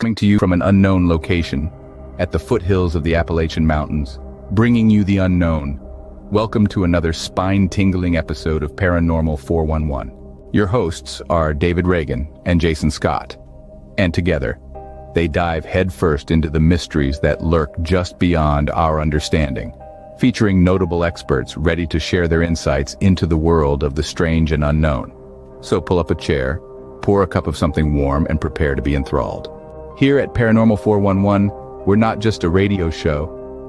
Coming to you from an unknown location, at the foothills of the Appalachian Mountains, bringing you the unknown. Welcome to another spine-tingling episode of Paranormal 411. Your hosts are David Reagan and Jason Scott, and together, they dive headfirst into the mysteries that lurk just beyond our understanding, featuring notable experts ready to share their insights into the world of the strange and unknown. So pull up a chair, pour a cup of something warm, and prepare to be enthralled. Here at Paranormal 411, we're not just a radio show,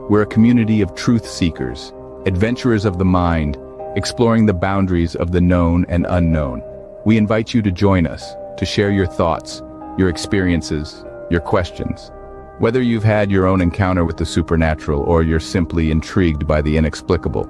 we're a community of truth seekers, adventurers of the mind, exploring the boundaries of the known and unknown. We invite you to join us, to share your thoughts, your experiences, your questions. Whether you've had your own encounter with the supernatural or you're simply intrigued by the inexplicable,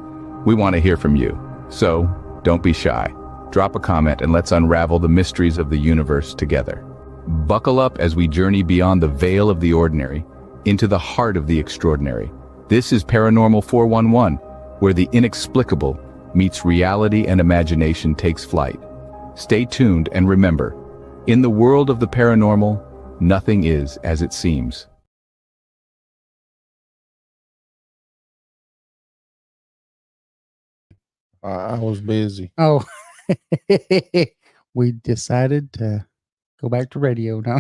we want to hear from you. So, don't be shy. Drop a comment and let's unravel the mysteries of the universe together. Buckle up as we journey beyond the veil of the ordinary, into the heart of the extraordinary. This is Paranormal 411, where the inexplicable meets reality and imagination takes flight. Stay tuned and remember, in the world of the paranormal, nothing is as it seems. I was busy. Oh, we decided to go back to radio now.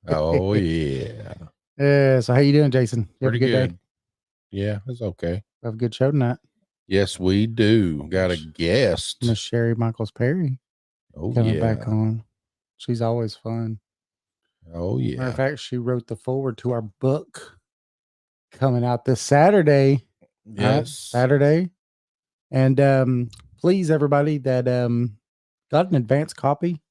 Oh yeah. So how you doing, Jason? You have Pretty a good day? good. Yeah, it's okay. Have a good show tonight. Yes, we do. Got a guest. Miss Sherry Michaels Perry Oh coming yeah. back on. She's always fun. Oh Matter yeah. of fact, she wrote the foreword to our book coming out this Saturday. Yes. Saturday. And please, everybody that got an advance copy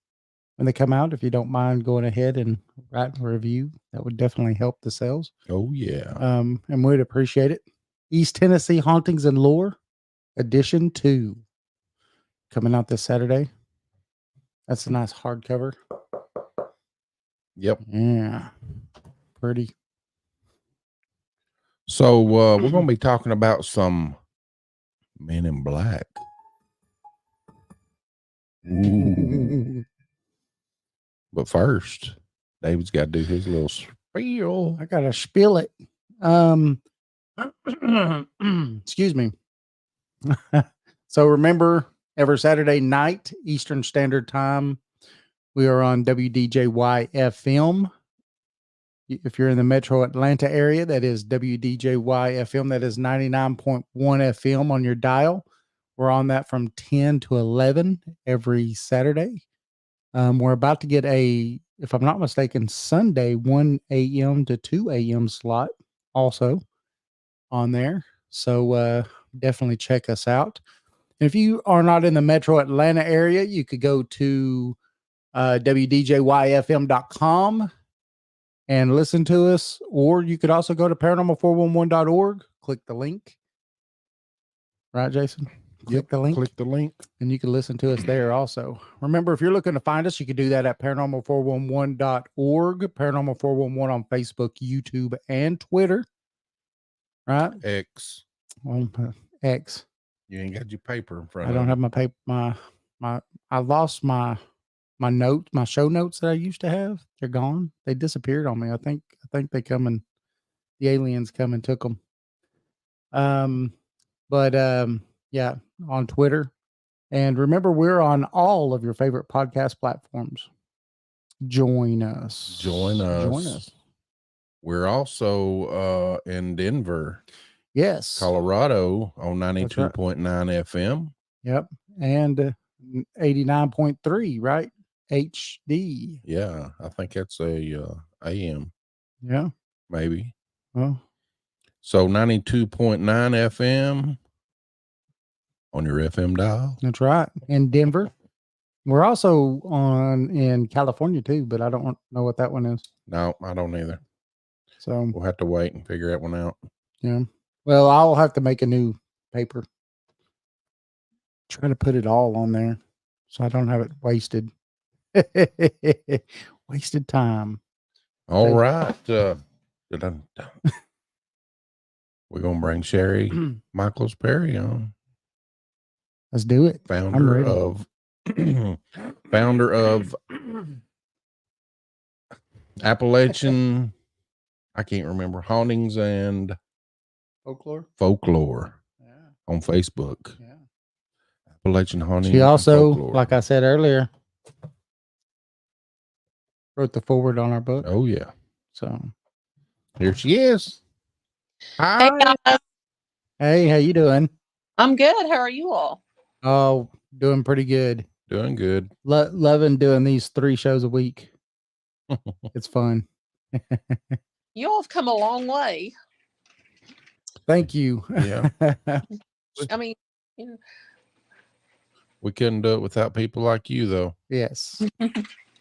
when they come out, if you don't mind going ahead and writing a review, that would definitely help the sales. Oh yeah. And we'd appreciate it. East Tennessee Hauntings and Lore, Edition 2, coming out this Saturday. That's a nice hardcover. Yep. Yeah. Pretty. So we're gonna be talking about some Men in Black. Ooh. But first, David's got to do his little spiel. I gotta spill it. Excuse me. So remember, every Saturday night, Eastern Standard Time, we are on WDJY FM. If you're in the Metro Atlanta area, that is WDJY FM. That is 99.1 FM on your dial. We're on that from 10 to 11 every Saturday. We're about to get if I'm not mistaken, Sunday 1 a.m. to 2 a.m. slot also on there. So definitely check us out. And if you are not in the Metro Atlanta area, you could go to WDJYFM.com and listen to us, or you could also go to paranormal411.org, click the link. Right, Jason? Click the link. Click the link. And you can listen to us there also. Remember, if you're looking to find us, you can do that at paranormal411.org, Paranormal411 on Facebook, YouTube, and Twitter. Right? X. Well, X. You ain't got your paper in front I of don't you. have my paper. I lost my notes, my show notes that I used to have. They're gone. They disappeared on me. I think they come and the aliens come and took them. Yeah, on Twitter. And remember, we're on all of your favorite podcast platforms. Join us. Join us. We're also in Denver. Yes. Colorado on 92.9 FM. Yep. And 89.3, right? HD. Yeah, I think that's a AM. Yeah. Maybe. Well. So 92.9 FM on your FM dial. That's right. In Denver. We're also on in California too, but I don't know what that one is. No, I don't either. So we'll have to wait and figure that one out. Yeah. Well, I'll have to make a new paper. Try to put it all on there so I don't have it wasted. Wasted time. All right. We're going to bring Sherry Michaels Perry on. Let's do it. Founder of Appalachian, I can't remember, hauntings and folklore Yeah. on Facebook. Yeah. Appalachian hauntings. She also, and folklore. like I said earlier, wrote the forward on our book. Oh yeah. So Here she is. Hey Hi. guys, hey, how you doing? I'm good. How are you all? Oh, doing pretty good. Doing good. Loving doing these 3 shows a week. It's fun. You all have come a long way. Thank you. Yeah. I mean, you know, We couldn't do it without people like you, though. Yes,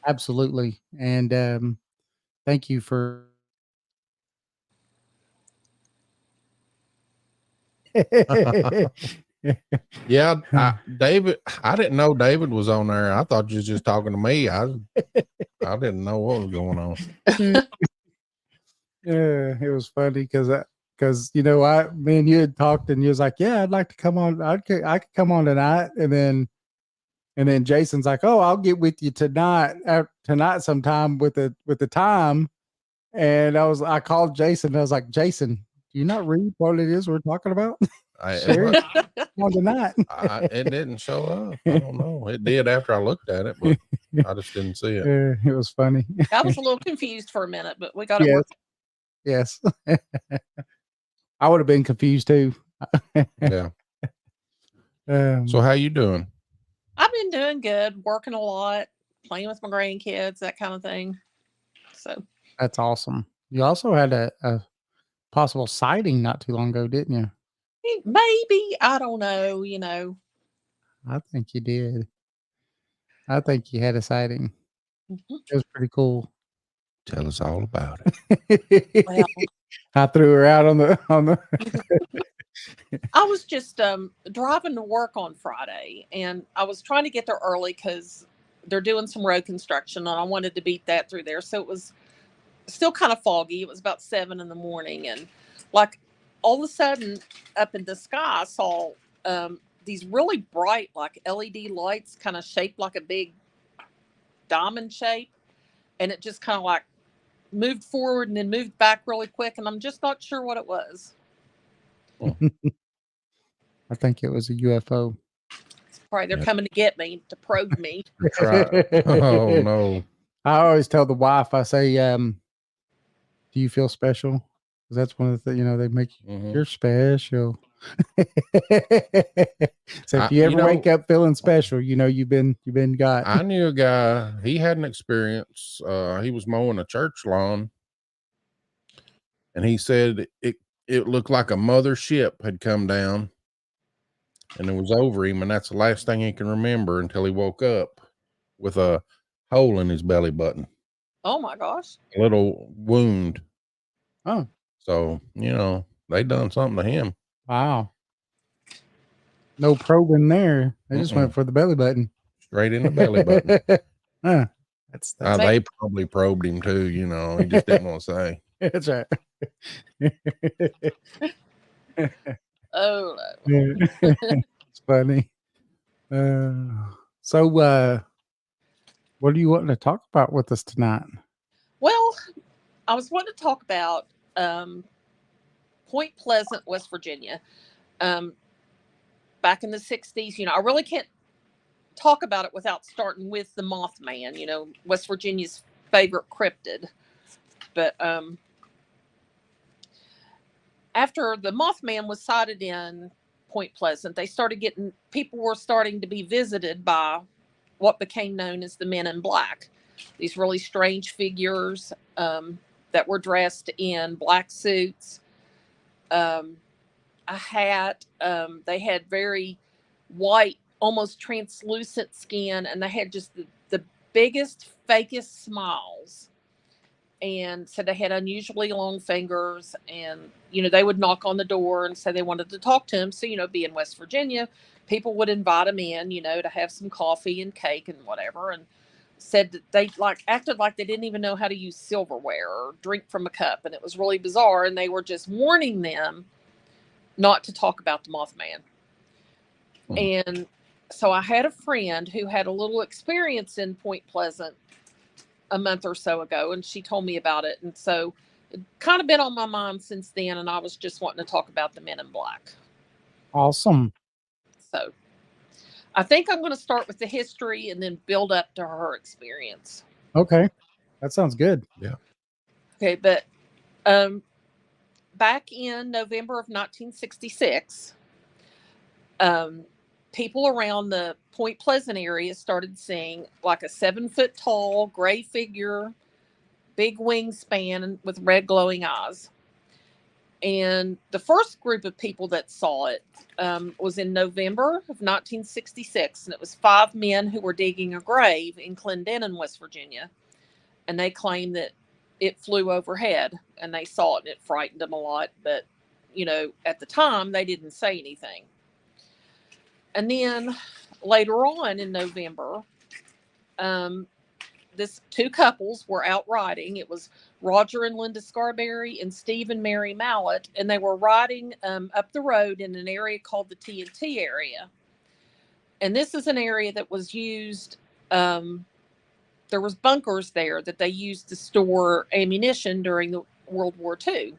absolutely. And thank you for Yeah, David. I didn't know David was on there. I thought you was just talking to me. I didn't know what was going on. Yeah, it was funny because me and you had talked and you was like, yeah, I'd like to come on. I could come on tonight. And then Jason's like, oh, I'll get with you tonight sometime with the time. And I called Jason. And I was like, Jason, do you not read what it is we're talking about? Sure. On tonight. It didn't show up. I don't know. It did after I looked at it, but I just didn't see it. It was funny. I was a little confused for a minute, but we got it worked. Yes. I would have been confused too. Yeah. So how you doing? I've been doing good, working a lot, playing with my grandkids, that kind of thing. So that's awesome. You also had a possible sighting not too long ago, didn't you? maybe, I don't know, I think you did. I think you had a sighting. Mhm. It was pretty cool. Tell us all about it. Well, I threw her out on the I was just driving to work on Friday, and I was trying to get there early because they're doing some road construction, and I wanted to beat that through there. So it was still kind of foggy. It was about 7 a.m, and like all of a sudden, up in the sky, I saw these really bright, like LED lights, kind of shaped like a big diamond shape, and it just kind of like moved forward and then moved back really quick, and I'm just not sure what it was. I think it was a UFO. Probably they're coming to get me, to probe me. That's right. Oh no. I always tell the wife, I say, do you feel special? Because that's one of the things, they make you're special. So if you ever wake up feeling special, you've been got. I knew a guy, he had an experience. He was mowing a church lawn, and he said it looked like a mother ship had come down and it was over him, and that's the last thing he can remember until he woke up with a hole in his belly button. Oh my gosh. A little wound. Oh. So, they done something to him. Wow. No probing there. They just went for the belly button. Straight in the belly button. Huh. That's they probably probed him too, he just didn't want to say. That's right. Oh, it's funny. So what do you want to talk about with us tonight? Well, I was wanting to talk about Point Pleasant, West Virginia. Back in the 60s, I really can't talk about it without starting with the Mothman, West Virginia's favorite cryptid. But after the Mothman was sighted in Point Pleasant, people were starting to be visited by what became known as the Men in Black. These really strange figures that were dressed in black suits, a hat. They had very white, almost translucent skin, and they had just the biggest, fakest smiles. And so they had unusually long fingers, and they would knock on the door and say they wanted to talk to him. So being West Virginia, people would invite him in, to have some coffee and cake and whatever, and said that they acted like they didn't even know how to use silverware or drink from a cup, and it was really bizarre. And they were just warning them not to talk about the Mothman. And so I had a friend who had a little experience in Point Pleasant a month or so ago, and she told me about it. And so it kind of been on my mind since then. And I was just wanting to talk about the Men in Black. Awesome. So I think I'm going to start with the history and then build up to her experience. Okay. That sounds good. Yeah. Okay. But back in November of 1966, people around the Point Pleasant area started seeing like a 7-foot tall gray figure, big wingspan with red glowing eyes. And the first group of people that saw it was in November of 1966. And it was 5 men who were digging a grave in Clendenin, West Virginia. And they claimed that it flew overhead and they saw it and it frightened them a lot. But, you know, at the time, they didn't say anything. And then later on in November, this 2 couples were out riding. It was Roger and Linda Scarberry and Steve and Mary Mallett. And they were riding up the road in an area called the TNT area. And this is an area that was used, there was bunkers there that they used to store ammunition during the World War II.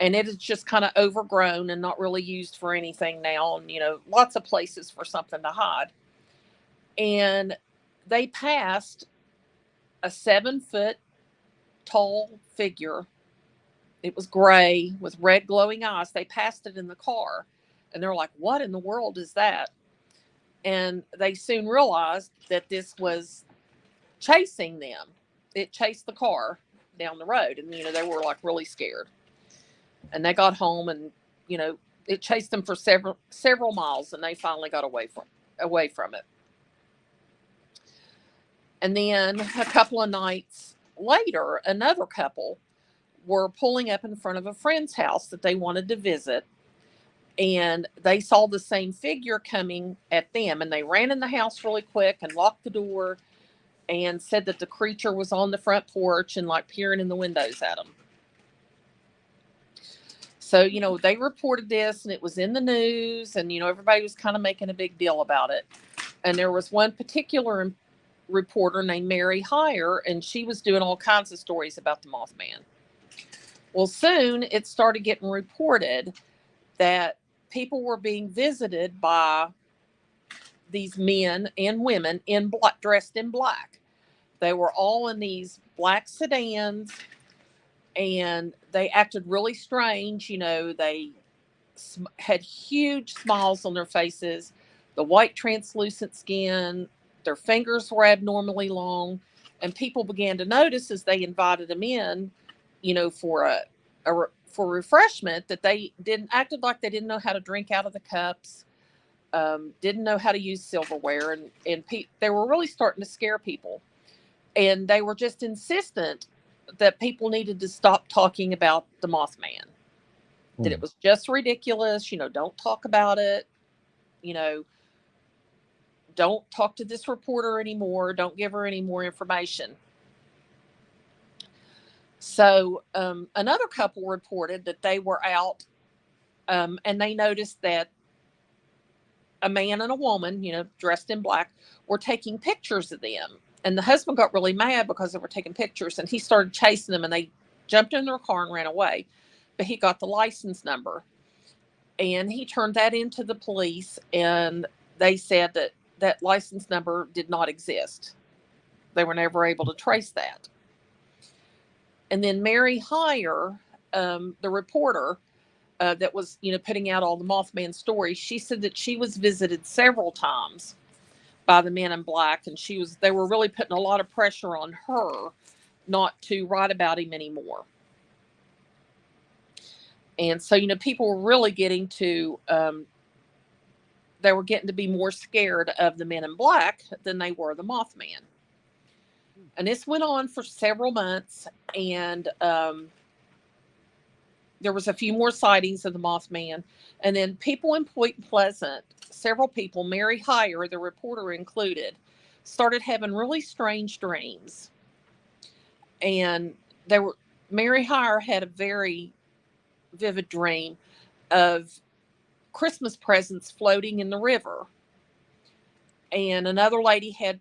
And it is just kind of overgrown and not really used for anything now. And, you know, lots of places for something to hide. And they passed a 7-foot tall figure. It was gray with red glowing eyes. They passed it in the car. And they're like, what in the world is that? And they soon realized that this was chasing them. It chased the car down the road. And, you know, they were like really scared. And they got home and, you know, it chased them for several miles and they finally got away from it. And then a couple of nights later, another couple were pulling up in front of a friend's house that they wanted to visit. And they saw the same figure coming at them. And they ran in the house really quick and locked the door and said that the creature was on the front porch and like peering in the windows at them. So, you know, they reported this and it was in the news and, you know, everybody was kind of making a big deal about it. And there was one particular reporter named Mary Heyer, and she was doing all kinds of stories about the Mothman. Well, soon it started getting reported that people were being visited by these men and women in black, dressed in black. They were all in these black sedans. And they acted really strange. You know, they had huge smiles on their faces, the white translucent skin, their fingers were abnormally long. And people began to notice as they invited them in, you know, for refreshment, that they acted like they didn't know how to drink out of the cups, didn't know how to use silverware. And they were really starting to scare people. And they were just insistent that people needed to stop talking about the Mothman, that it was just ridiculous. You know, don't talk about it. You know, don't talk to this reporter anymore. Don't give her any more information. So another couple reported that they were out and they noticed that a man and a woman, you know, dressed in black, were taking pictures of them. And the husband got really mad because they were taking pictures and he started chasing them and they jumped in their car and ran away. But he got the license number and he turned that into the police and they said that that license number did not exist. They were never able to trace that. And then Mary Heyer, the reporter that was, you know, putting out all the Mothman stories, she said that she was visited several times by the Men in Black, and they were really putting a lot of pressure on her not to write about him anymore. And so, you know, people were really getting to, they were getting to be more scared of the Men in Black than they were the Mothman. And this went on for several months, and there was a few more sightings of the Mothman. And then people in Point Pleasant, several people, Mary Heyer, the reporter included, started having really strange dreams. And Mary Heyer had a very vivid dream of Christmas presents floating in the river. And another lady had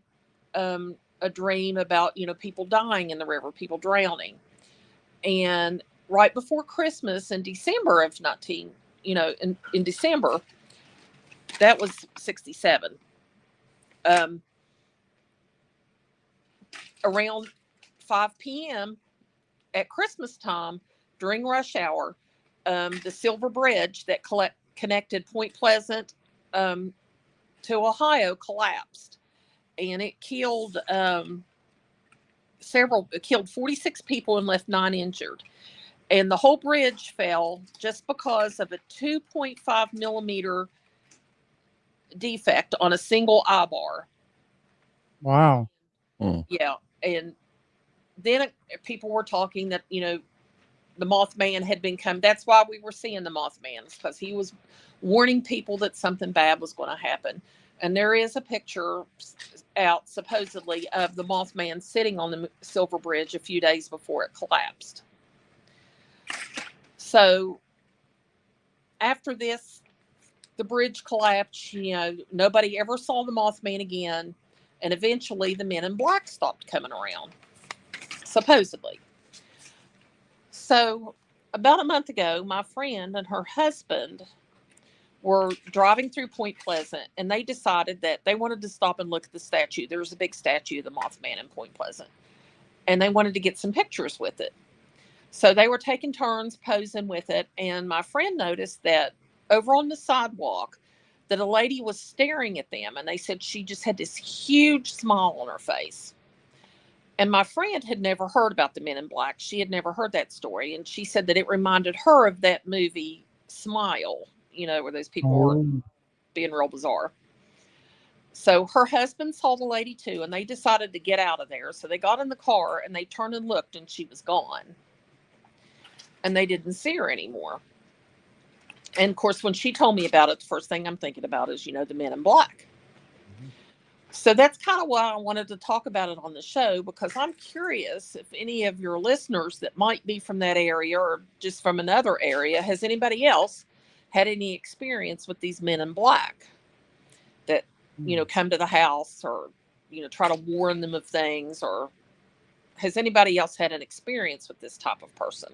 a dream about, people dying in the river, people drowning. And right before Christmas in December of 19, in December, that was 67. Around 5 p.m. at Christmas time, during rush hour, the Silver Bridge that connected Point Pleasant to Ohio collapsed, and it killed killed 46 people and left 9 injured. And the whole bridge fell just because of a 2.5 millimeter defect on a single eye bar. Wow. Yeah. And then people were talking that, the Mothman had been coming. That's why we were seeing the Mothman, because he was warning people that something bad was going to happen. And there is a picture out, supposedly, of the Mothman sitting on the Silver Bridge a few days before it collapsed. So after this, the bridge collapsed. Nobody ever saw the Mothman again. And eventually the Men in Black stopped coming around, supposedly. So about a month ago, my friend and her husband were driving through Point Pleasant, and they decided that they wanted to stop and look at the statue. There was a big statue of the Mothman in Point Pleasant, and they wanted to get some pictures with it. So they were taking turns posing with it, and my friend noticed that over on the sidewalk that a lady was staring at them, and they said she just had this huge smile on her face. And my friend had never heard about the Men in Black. She had never heard that story. And she said that it reminded her of that movie Smile, where those people were being real bizarre. So her husband saw the lady too, and they decided to get out of there. So they got in the car and they turned and looked, and she was gone. And they didn't see her anymore. And of course, when she told me about it, the first thing I'm thinking about is, the Men in Black. So that's kind of why I wanted to talk about it on the show, because I'm curious if any of your listeners that might be from that area or just from another area, has anybody else had any experience with these Men in Black that, come to the house or, try to warn them of things, or has anybody else had an experience with this type of person?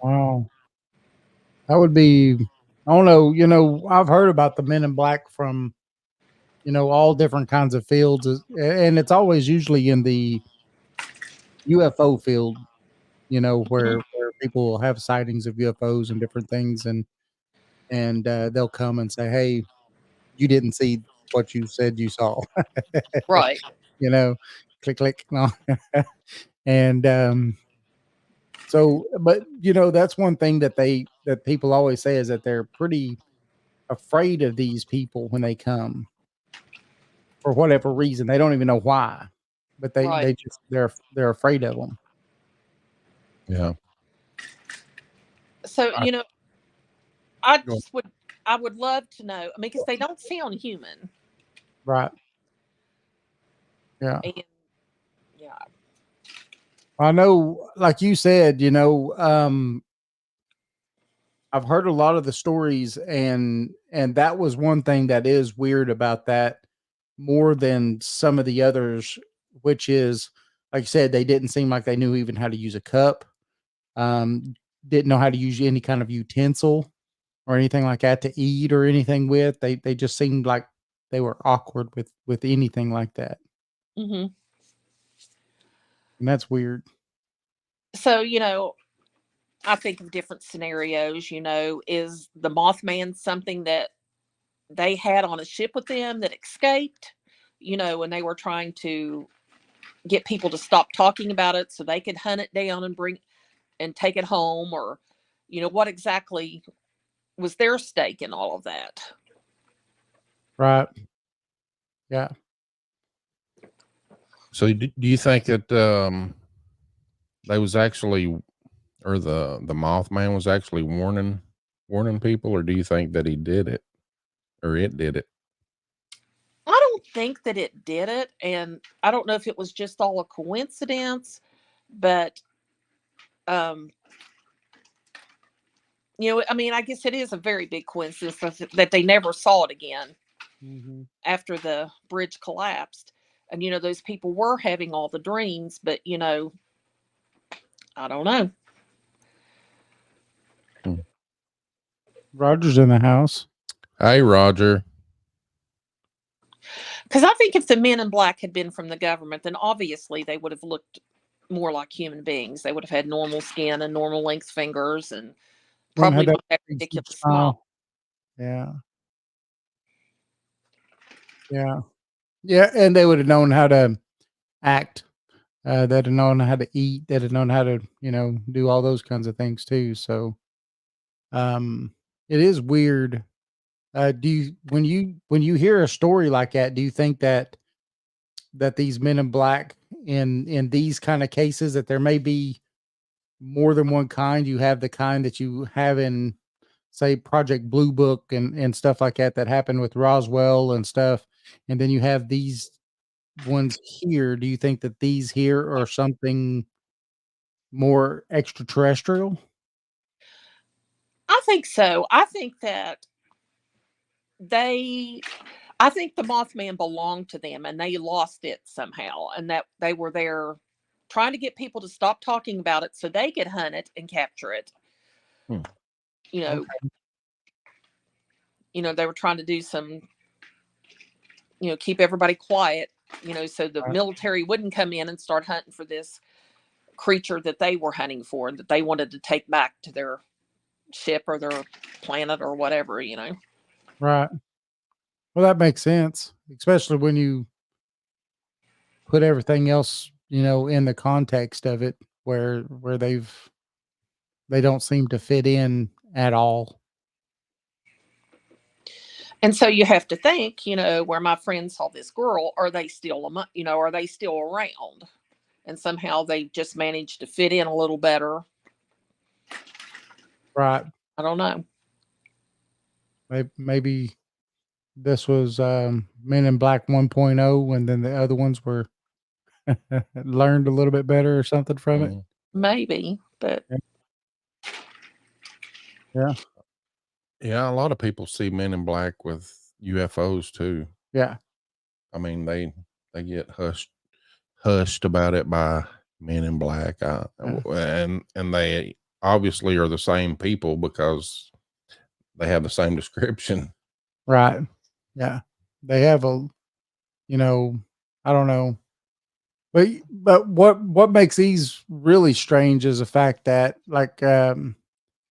Wow. That would be, I don't know, I've heard about the Men in Black from, all different kinds of fields, and it's always usually in the UFO field, where people have sightings of UFOs and different things, and they'll come and say, "Hey, you didn't see what you said you saw," Right. click click, no, and so, but that's one thing that people always say is that they're pretty afraid of these people when they come. For whatever reason, they don't even know why, but Right. they're afraid of them. Yeah. So, I- I would love to know, because they don't sound human. Right. Yeah. And yeah. I know, like you said, I've heard a lot of the stories, and that was one thing that is weird about that more than some of the others, which is, like you said, they didn't seem like they knew even how to use a cup. Didn't know how to use any kind of utensil or anything like that to eat or anything with. They just seemed like they were awkward with anything like that. Mm-hmm. And that's weird. So, I think of different scenarios, is the Mothman something that they had on a ship with them that escaped, when they were trying to get people to stop talking about it so they could hunt it down and take it home, or, what exactly was their stake in all of that? Right. Yeah. So do you think that they was actually, or the Mothman was actually warning people, or do you think that he did it, or it did it? I don't think that it did it, and I don't know if it was just all a coincidence, but I guess it is a very big coincidence that they never saw it again Mm-hmm. after the bridge collapsed. And, those people were having all the dreams, but, I don't know. Roger's in the house. Hey, Roger. Because I think if the men in black had been from the government, then obviously they would have looked more like human beings. They would have had normal skin and normal length fingers and probably not that ridiculous smile. Yeah. Yeah. Yeah. And they would have known how to act. They'd have known how to eat. They'd have known how to, do all those kinds of things too. So, it is weird. When you hear a story like that, do you think that these men in black in these kind of cases, that there may be more than one kind? You have the kind that you have in, say, Project Blue Book and stuff like that happened with Roswell and stuff, and then you have these ones here. Do you think that these here are something more extraterrestrial? I think so. I think that I think the Mothman belonged to them and they lost it somehow, and that they were there trying to get people to stop talking about it so they could hunt it and capture it. Okay. They were trying to do some, keep everybody quiet, so the military wouldn't come in and start hunting for this creature that they were hunting for and that they wanted to take back to their ship or their planet or whatever, Right. Well, that makes sense, especially when you put everything else, in the context of it, where they don't seem to fit in at all. And so you have to think, where my friend saw this girl, are they still, are they still around? And somehow they just managed to fit in a little better. Right. I don't know. Maybe this was Men in Black 1.0, and then the other ones were learned a little bit better or something from it. Maybe, but yeah. Yeah, a lot of people see Men in Black with UFOs too. Yeah. I mean, they get hushed about it by Men in Black, and they obviously are the same people because they have the same description. Right. Yeah. They have a, I don't know. But what makes these really strange is the fact that, like you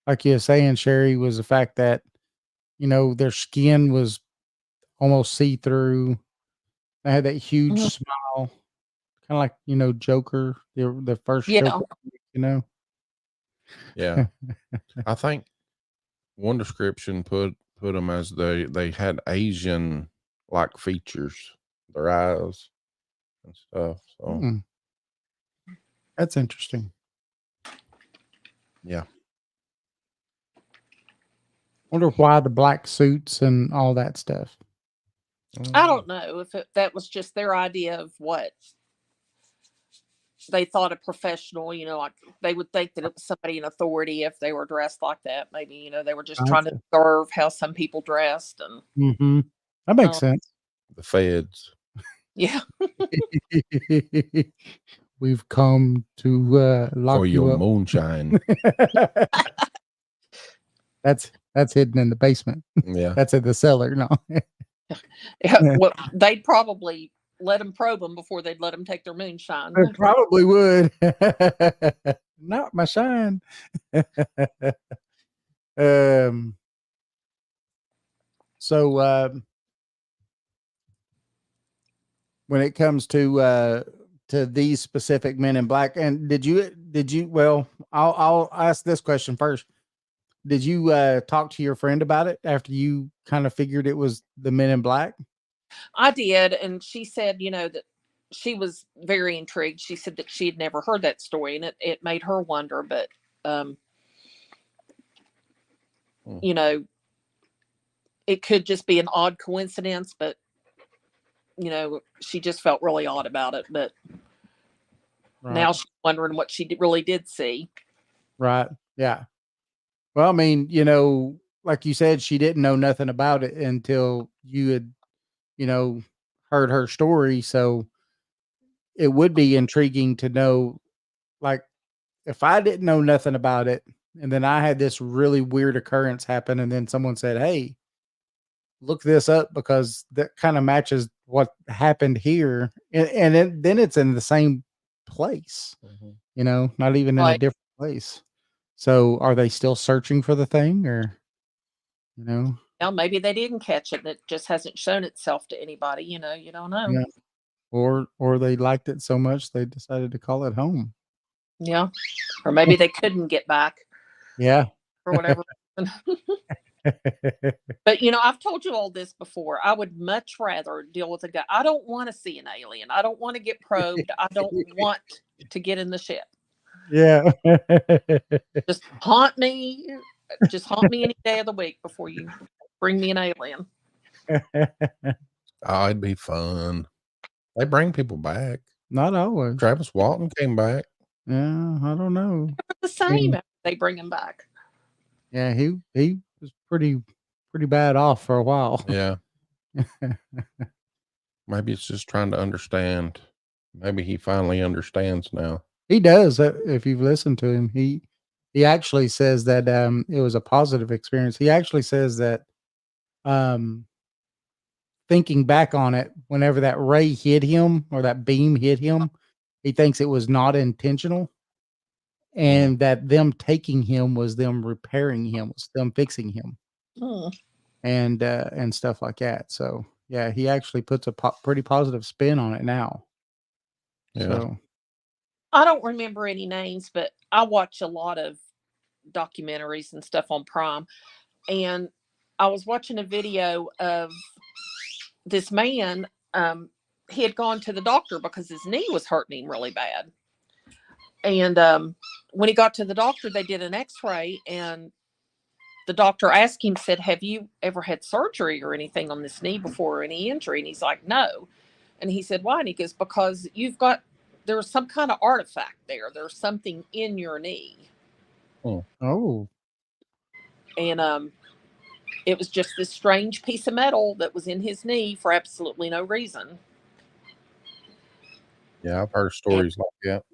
were saying, Sherry, was the fact that, their skin was almost see-through. They had that huge smile, kind of like, Joker, the first Joker, Yeah. I think one description put them as they had Asian like features, their eyes and stuff. So that's interesting. Yeah. Wonder why the black suits and all that stuff. I don't know if that was just their idea of what they thought a professional, like they would think that it was somebody in authority if they were dressed like that. Maybe, they were just trying to observe how some people dressed. And that makes sense. The feds. Yeah. We've come to lock for you your up. moonshine. That's hidden in the basement. Yeah. That's in the cellar. No. Yeah, well, they'd probably let them probe them before they'd let them take their moonshine. They probably would. Not my shine. So when it comes to these specific Men in Black, and did you well, I'll ask this question first. Did you talk to your friend about it after you kind of figured it was the Men in Black? I did, and she said, that she was very intrigued. She said that she had never heard that story, and it made her wonder. But, it could just be an odd coincidence. But, she just felt really odd about it. But now she's wondering what she really did see. Right. Yeah. Well, I mean, like you said, she didn't know nothing about it until you had, heard her story. So it would be intriguing to know, like, if I didn't know nothing about it, and then I had this really weird occurrence happen, and then someone said, "Hey, look this up because that kind of matches what happened here," and then it's in the same place, not even in a Right. different place. So, are they still searching for the thing, or you know? Well, maybe they didn't catch it and it just hasn't shown itself to anybody, you don't know. Yeah. Or they liked it so much they decided to call it home. Yeah. Or maybe they couldn't get back Yeah. for whatever reason. But I've told you all this before. I would much rather deal with a guy. I don't want to see an alien. I don't want to get probed. I don't want to get in the ship. Yeah. Just haunt me. Just haunt me any day of the week before you bring me an alien. Oh, it'd be fun. They bring people back. Not always. Travis Walton came back. Yeah, I don't know. The same after they bring him back. Yeah, he was pretty bad off for a while. Yeah. Maybe it's just trying to understand. Maybe he finally understands now. He does. If you've listened to him, he actually says that it was a positive experience. He actually says that thinking back on it, whenever that ray hit him or that beam hit him, he thinks it was not intentional, and that them taking him was them repairing him, was them fixing him, and stuff like that. So yeah, he actually puts a pretty positive spin on it now. Yeah. So I don't remember any names, but I watch a lot of documentaries and stuff on Prime. And I was watching a video of this man. He had gone to the doctor because his knee was hurting him really bad. And when he got to the doctor, they did an x-ray, and the doctor asked him, said, "Have you ever had surgery or anything on this knee before, or any injury?" And he's like, "No." And he said, "Why?" And he goes, "Because there's some kind of artifact there. There's something in your knee." oh. And it was just this strange piece of metal that was in his knee for absolutely no reason. Yeah, I've heard stories like that.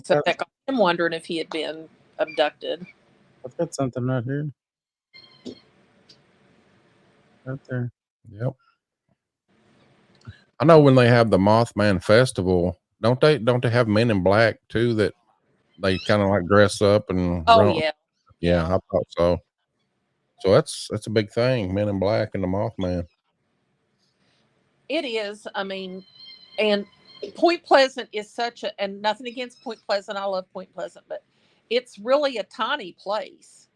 So that got him wondering if he had been abducted. I've got something right here. Right there. Yep. I know when they have the Mothman Festival, don't they have Men in Black too, that they kind of like dress up and run? Yeah, I thought so. So that's a big thing, Men in Black and the Mothman. It is. I mean, and Point Pleasant is and nothing against Point Pleasant. I love Point Pleasant, but it's really a tiny place.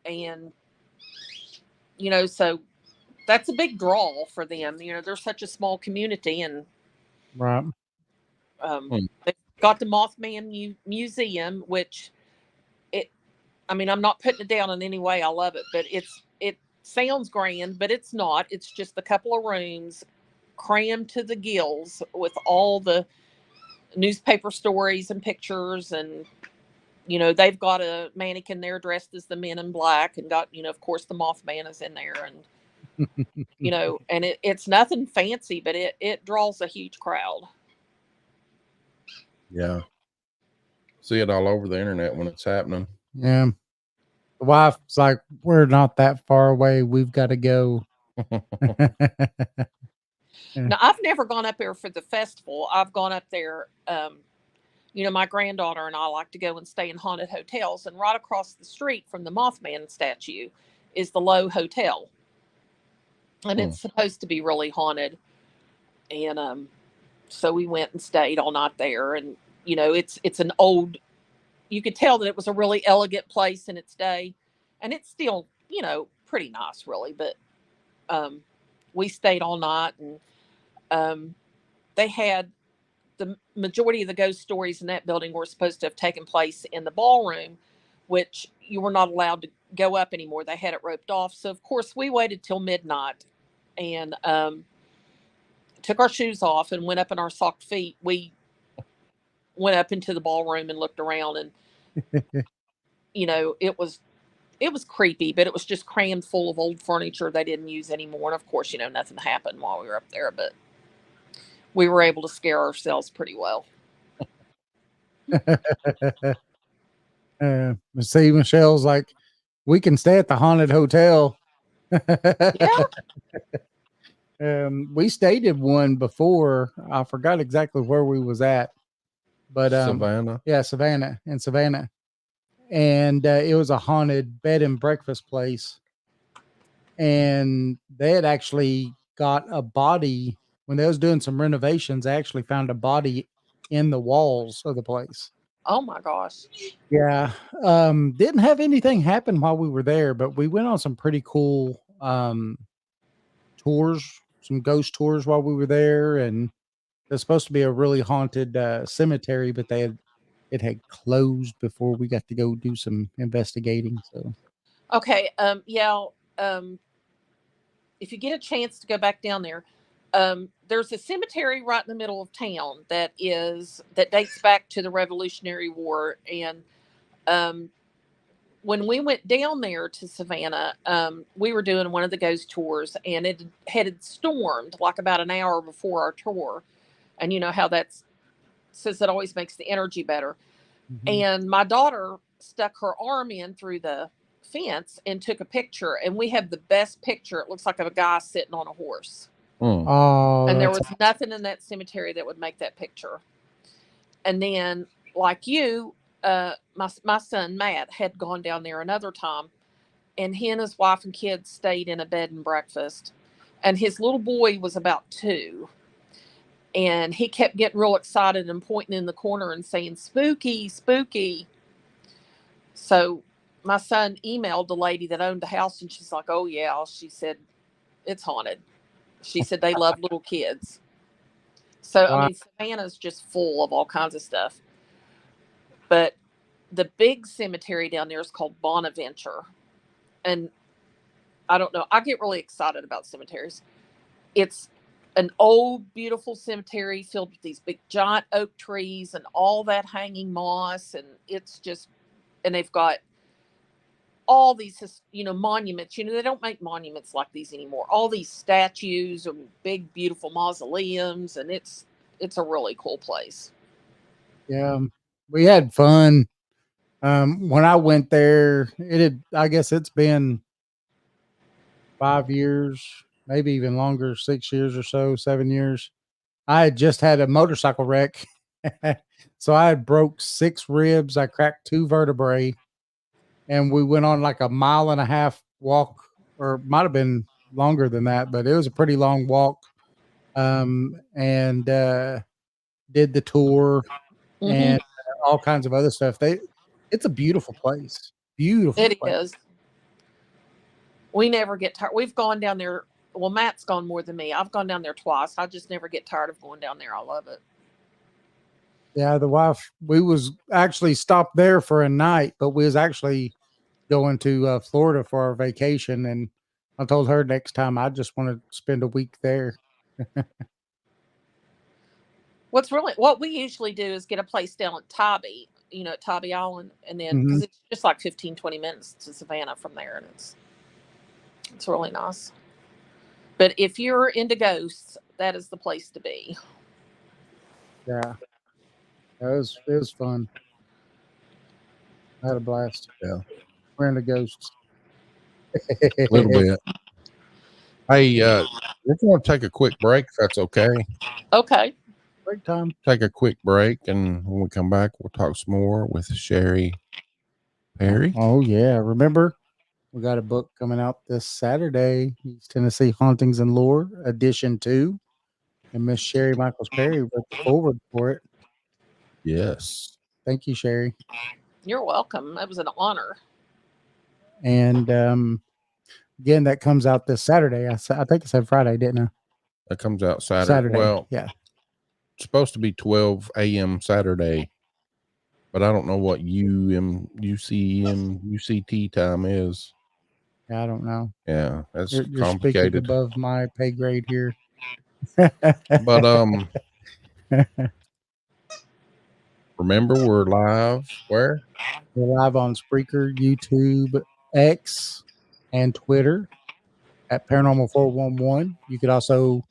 And, so that's a big draw for them. They're such a small community, and right. They've got the Mothman Museum, which I'm not putting it down in any way. I love it, but it sounds grand, but it's not. It's just a couple of rooms crammed to the gills with all the newspaper stories and pictures, and they've got a mannequin there dressed as the Men in Black, and got of course the Mothman is in there, and and it's nothing fancy, but it draws a huge crowd. Yeah, see it all over the internet when it's happening. Yeah, the wife's like, "We're not that far away. We've got to go." Now, I've never gone up there for the festival. I've gone up there. My granddaughter and I like to go and stay in haunted hotels, and right across the street from the Mothman statue is the Low Hotel, and it's supposed to be really haunted. And so we went and stayed all night there, and it's an old. You could tell that it was a really elegant place in its day, and it's still pretty nice, really. But we stayed all night, and they had the majority of the ghost stories in that building were supposed to have taken place in the ballroom, which you were not allowed to go up anymore. They had it roped off. So of course we waited till midnight and took our shoes off and went up in our socked feet. We went up into the ballroom and looked around, and it was creepy, but it was just crammed full of old furniture they didn't use anymore. And of course, nothing happened while we were up there, but we were able to scare ourselves pretty well. See, Michelle's like, we can stay at the haunted hotel. Yeah. We stayed at one before. I forgot exactly where we was at, but Savannah. yeah, Savannah. And it was a haunted bed and breakfast place. And they had actually got a body when they was doing some renovations. They actually found a body in the walls of the place. Oh my gosh. Yeah. Didn't have anything happen while we were there, but we went on some pretty cool tours, some ghost tours while we were there. And there's supposed to be a really haunted cemetery, but it had closed before we got to go do some investigating. So Okay. Yeah. If you get a chance to go back down there, there's a cemetery right in the middle of town that dates back to the Revolutionary War. And when we went down there to Savannah, we were doing one of the ghost tours, and it had stormed like about an hour before our tour. And you know how says it always makes the energy better. And my daughter stuck her arm in through the fence and took a picture, and we have the best picture. It looks like a guy sitting on a horse. Oh, And there was nothing in that cemetery that would make that picture. And then, like you, my son Matt had gone down there another time, and he and his wife and kids stayed in a bed and breakfast, and his little boy was about 2, and he kept getting real excited and pointing in the corner and saying, "Spooky, spooky." So my son emailed the lady that owned the house, and she's like, "Oh yeah," she said, "it's haunted." She said they love little kids. So wow. I mean, Savannah's just full of all kinds of stuff. But the big cemetery down there is called Bonaventure. And I don't know, I get really excited about cemeteries. It's an old, beautiful cemetery filled with these big giant oak trees and all that hanging moss. And it's just, and they've got all these, monuments. They don't make monuments like these anymore. All these statues and big, beautiful mausoleums. And it's a really cool place. Yeah, we had fun. When I went there, I guess it's been 5 years, maybe even longer, 6 years or so, 7 years. I had just had a motorcycle wreck. So I had broke 6 ribs. I cracked 2 vertebrae, and we went on like a 1.5 mile walk, or might have been longer than that, but it was a pretty long walk. And did the tour and all kinds of other stuff. It's a beautiful place. Beautiful. It place. is. We never get tired. We've gone down there. Well, Matt's gone more than me. I've gone down there twice. I just never get tired of going down there. I love it. Yeah, we was actually stopped there for a night, but we was actually going to Florida for our vacation, and I told her next time I just want to spend a week there. What we usually do is get a place down at Tybee, at Tybee Island, and then because it's just like 15-20 minutes to Savannah from there, and it's really nice. But if you're into ghosts, that is the place to be. Yeah, it was fun. I had a blast. Yeah, we're into ghosts. a little bit. Hey, we're going to take a quick break if that's okay. Okay. Break time. Take a quick break, and when we come back, we'll talk some more with Sherry Perry. Oh yeah, remember we got a book coming out this Saturday, East Tennessee Hauntings and Lore Edition 2, and Miss Sherry Michaels Perry wrote the forward for it. Yes. Thank you, Sherry. You're welcome. That was an honor. And again, that comes out this Saturday. I think I said Friday, didn't I? That comes out Saturday. Well, yeah. It's supposed to be 12 a.m. Saturday, but I don't know what UCT time is. I don't know. Yeah, that's You're complicated. speaking above my pay grade here. But remember, we're live where? We're live on Spreaker, YouTube, X, and Twitter at Paranormal 411. You could also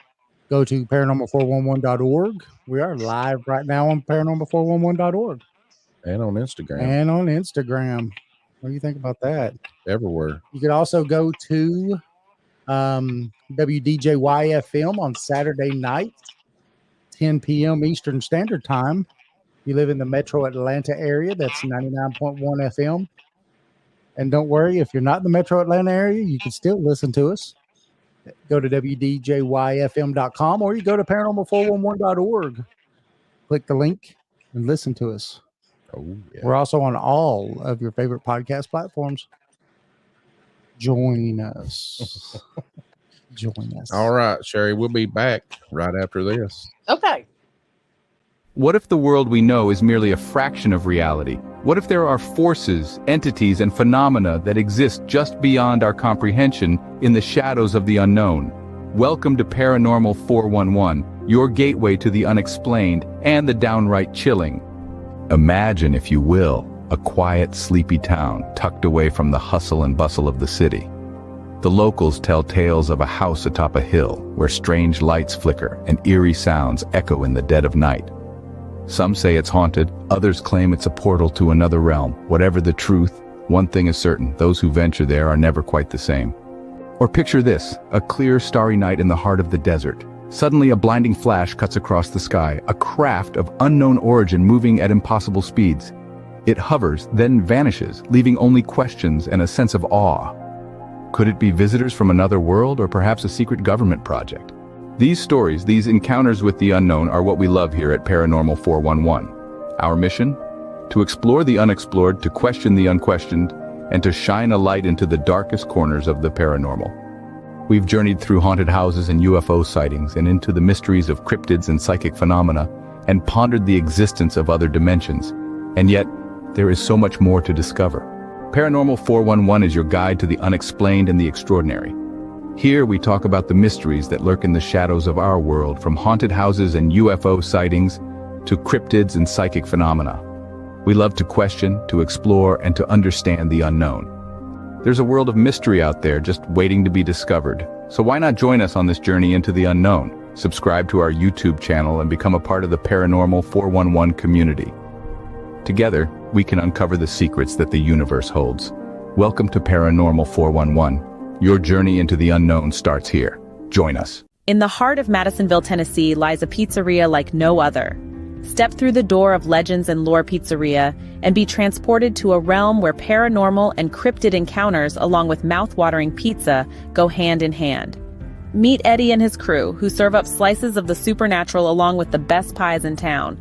Go to paranormal411.org. We are live right now on paranormal411.org. And on Instagram. And on Instagram. What do you think about that? Everywhere. You could also go to WDJYF Film on Saturday night, 10 p.m. Eastern Standard Time. You live in the metro Atlanta area, that's 99.1 FM. And don't worry, if you're not in the metro Atlanta area, you can still listen to us. Go to WDJYFM.com or you go to paranormal411.org. Click the link and listen to us. Oh, yeah. We're also on all of your favorite podcast platforms. Join us. Join us. All right, Sherry, we'll be back right after this. Okay. What if the world we know is merely a fraction of reality? What if there are forces, entities, and phenomena that exist just beyond our comprehension in the shadows of the unknown? Welcome to Paranormal 411, your gateway to the unexplained and the downright chilling. Imagine, if you will, a quiet, sleepy town tucked away from the hustle and bustle of the city. The locals tell tales of a house atop a hill where strange lights flicker and eerie sounds echo in the dead of night. Some say it's haunted, others claim it's a portal to another realm. Whatever the truth, one thing is certain, those who venture there are never quite the same. Or picture this, a clear, starry night in the heart of the desert. Suddenly a blinding flash cuts across the sky, a craft of unknown origin moving at impossible speeds. It hovers, then vanishes, leaving only questions and a sense of awe. Could it be visitors from another world or perhaps a secret government project? These stories, these encounters with the unknown are what we love here at Paranormal 411. Our mission? To explore the unexplored, to question the unquestioned, and to shine a light into the darkest corners of the paranormal. We've journeyed through haunted houses and UFO sightings and into the mysteries of cryptids and psychic phenomena and pondered the existence of other dimensions. And yet, there is so much more to discover. Paranormal 411 is your guide to the unexplained and the extraordinary. Here we talk about the mysteries that lurk in the shadows of our world, from haunted houses and UFO sightings to cryptids and psychic phenomena. We love to question, to explore, and to understand the unknown. There's a world of mystery out there just waiting to be discovered. So why not join us on this journey into the unknown? Subscribe to our YouTube channel and become a part of the Paranormal 411 community. Together, we can uncover the secrets that the universe holds. Welcome to Paranormal 411. Your journey into the unknown starts here. Join us. In the heart of Madisonville, Tennessee, lies a pizzeria like no other. Step through the door of Legends and Lore Pizzeria and be transported to a realm where paranormal and cryptid encounters, along with mouth-watering pizza, go hand in hand. Meet Eddie and his crew, who serve up slices of the supernatural along with the best pies in town.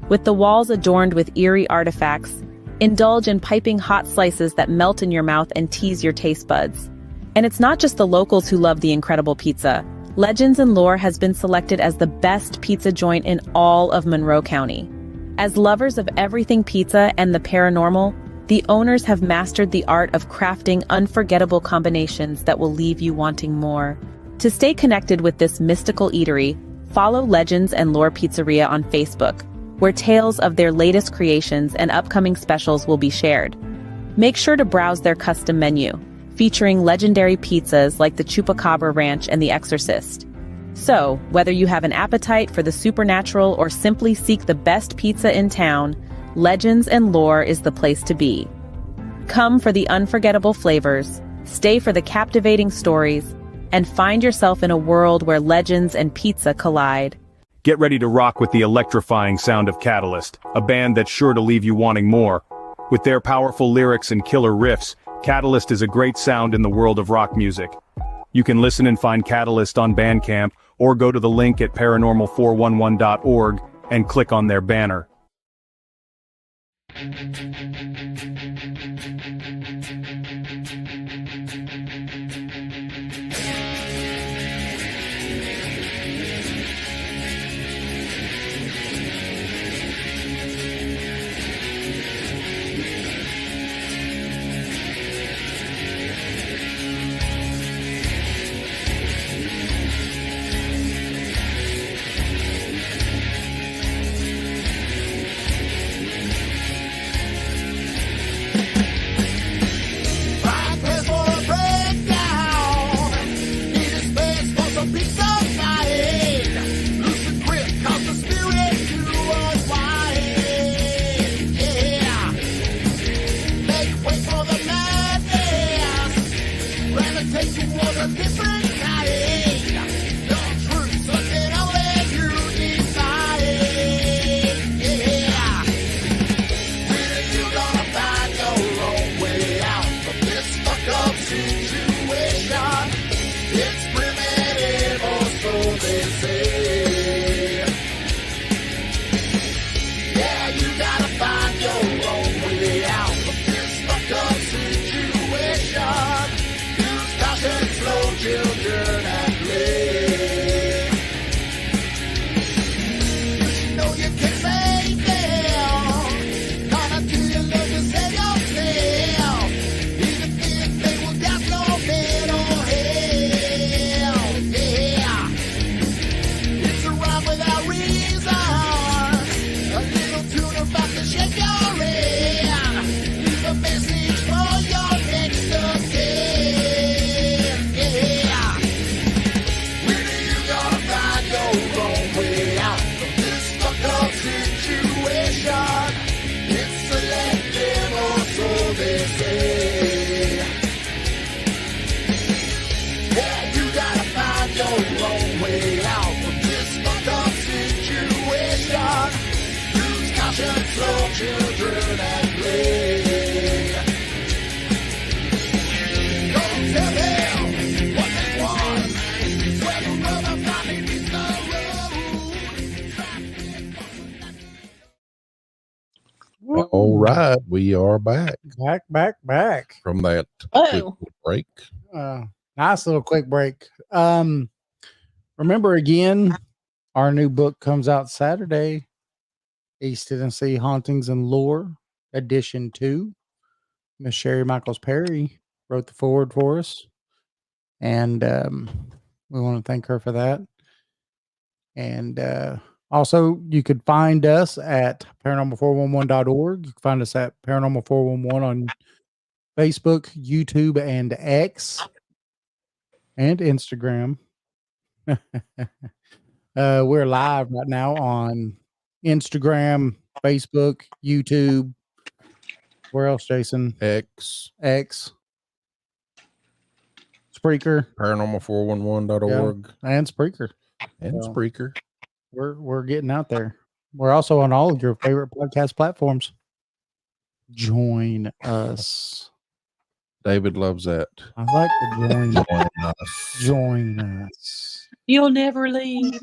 With the walls adorned with eerie artifacts, indulge in piping hot slices that melt in your mouth and tease your taste buds. And it's not just the locals who love the incredible pizza. Legends and Lore has been selected as the best pizza joint in all of Monroe County. As lovers of everything pizza and the paranormal, the owners have mastered the art of crafting unforgettable combinations that will leave you wanting more. To stay connected with this mystical eatery, follow Legends and Lore Pizzeria on Facebook, where tales of their latest creations and upcoming specials will be shared. Make sure to browse their custom menu, featuring legendary pizzas like the Chupacabra Ranch and the Exorcist. So, whether you have an appetite for the supernatural or simply seek the best pizza in town, Legends and Lore is the place to be. Come for the unforgettable flavors, stay for the captivating stories, and find yourself in a world where legends and pizza collide. Get ready to rock with the electrifying sound of Catalyst, a band that's sure to leave you wanting more. With their powerful lyrics and killer riffs, Catalyst is a great sound in the world of rock music. You can listen and find Catalyst on Bandcamp, or go to the link at paranormal411.org and click on their banner. Rock children at play. Don't tell them what they want. Swear the mother finally needs the road. All right, we are back Back. from that quick Oh, break. Nice little quick break. Remember again, our new book comes out Saturday, East Tennessee Hauntings and Lore, edition 2. Miss Sherry Michaels Perry wrote the foreword for us. And we want to thank her for that. And also, you could find us at paranormal411.org. You can find us at paranormal411 on Facebook, YouTube, and X, and Instagram. We're live right now on Instagram, Facebook, YouTube. Where else, Jason? X, Spreaker, paranormal411.org, and Spreaker. and So, Spreaker. We're getting out there. We're also on all of your favorite podcast platforms. Join us. David loves that. I like the join. Join us. Join us. you'll never leave.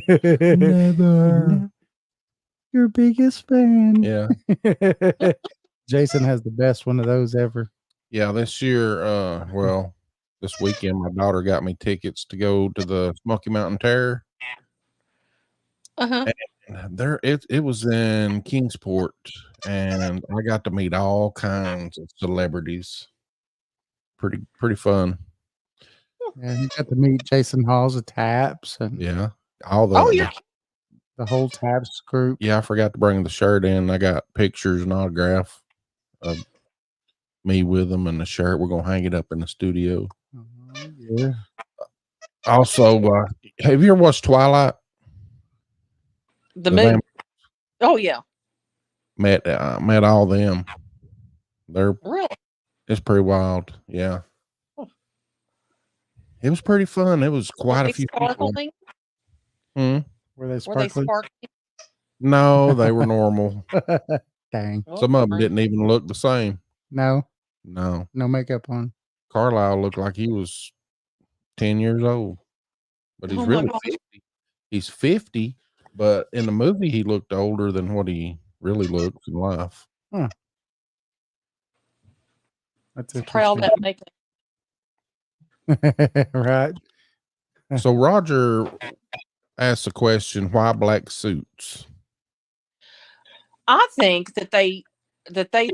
Never. Your biggest fan. Yeah. Jason has the best one of those ever. Yeah, this year, well, this weekend, my daughter got me tickets to go to the Smoky Mountain Terror. Uh-huh. There, it was in Kingsport, and I got to meet all kinds of celebrities. Pretty fun. Yeah, you got to meet Jason Halls of Taps and Yeah, all the Oh, you're the whole Taps group. yeah. I forgot to bring the shirt in. I got pictures and autograph of me with them and the shirt. We're gonna hang it up in the studio. Yeah. Also, have you ever watched Twilight? the moon. Oh, yeah. Met all them. They're Really? It's pretty wild. Yeah. Huh. It was pretty fun. It was quite Were a they few people. sparkling? Hmm? Were they Were they sparkling? sparkling? No, they were normal. Dang. Some of them Okay. didn't even look the same. No No. makeup on. Carlisle looked like he was 10 years old, but he's Oh my really gosh. 50. He's 50, but in the movie, he looked older than what he really looks in life. That's Proud that makeup. interesting. Right. So Roger asked the question, why black suits? I think that they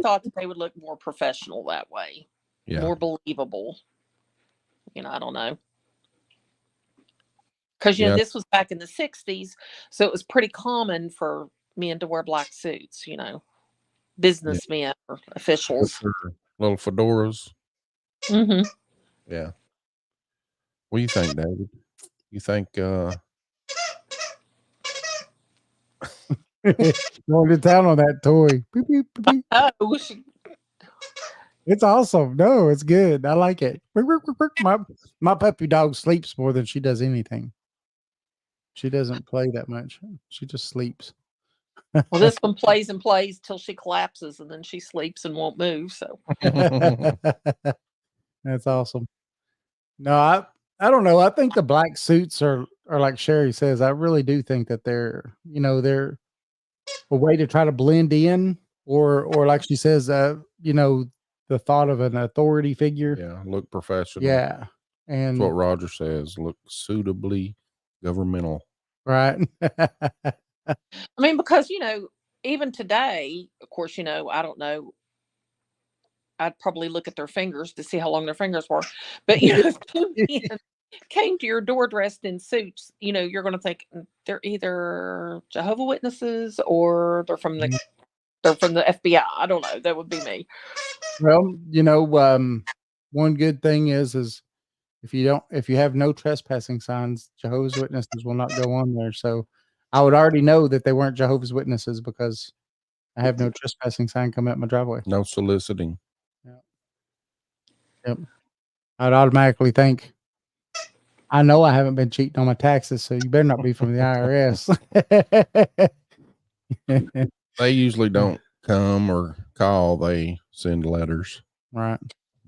thought that they would look more professional that way, Yeah. more believable. I don't know. Because Yeah. this was back in the 60s, so it was pretty common for men to wear black suits, businessmen or officials. Little fedoras. Mm-hmm. Yeah. What do you think, David? You think Going to town on that toy. Beep, beep, beep, beep. Oh, It's awesome. No, it's good. I like it. My puppy dog sleeps more than she does anything. She doesn't play that much. She just sleeps. well, this one plays and plays till she collapses, and then she sleeps and won't move. So That's awesome. No, I don't know. I think the black suits are like Sherry says. I really do think that they're a way to try to blend in, or like she says, the thought of an authority figure. yeah, look professional. Yeah, and That's what Roger says. Look suitably governmental. right. I mean, because even today, of course, I don't know. I'd probably look at their fingers to see how long their fingers were. But if two men came to your door dressed in suits, you're going to think they're either Jehovah's Witnesses or they're from the FBI. I don't know. That would be me. Well, one good thing is if you have no trespassing signs, Jehovah's Witnesses will not go on there. So I would already know that they weren't Jehovah's Witnesses because I have no trespassing sign coming up my driveway. No soliciting. Yep. I'd automatically think, I know I haven't been cheating on my taxes, so you better not be from the IRS. They usually don't come or call, they send letters. Right.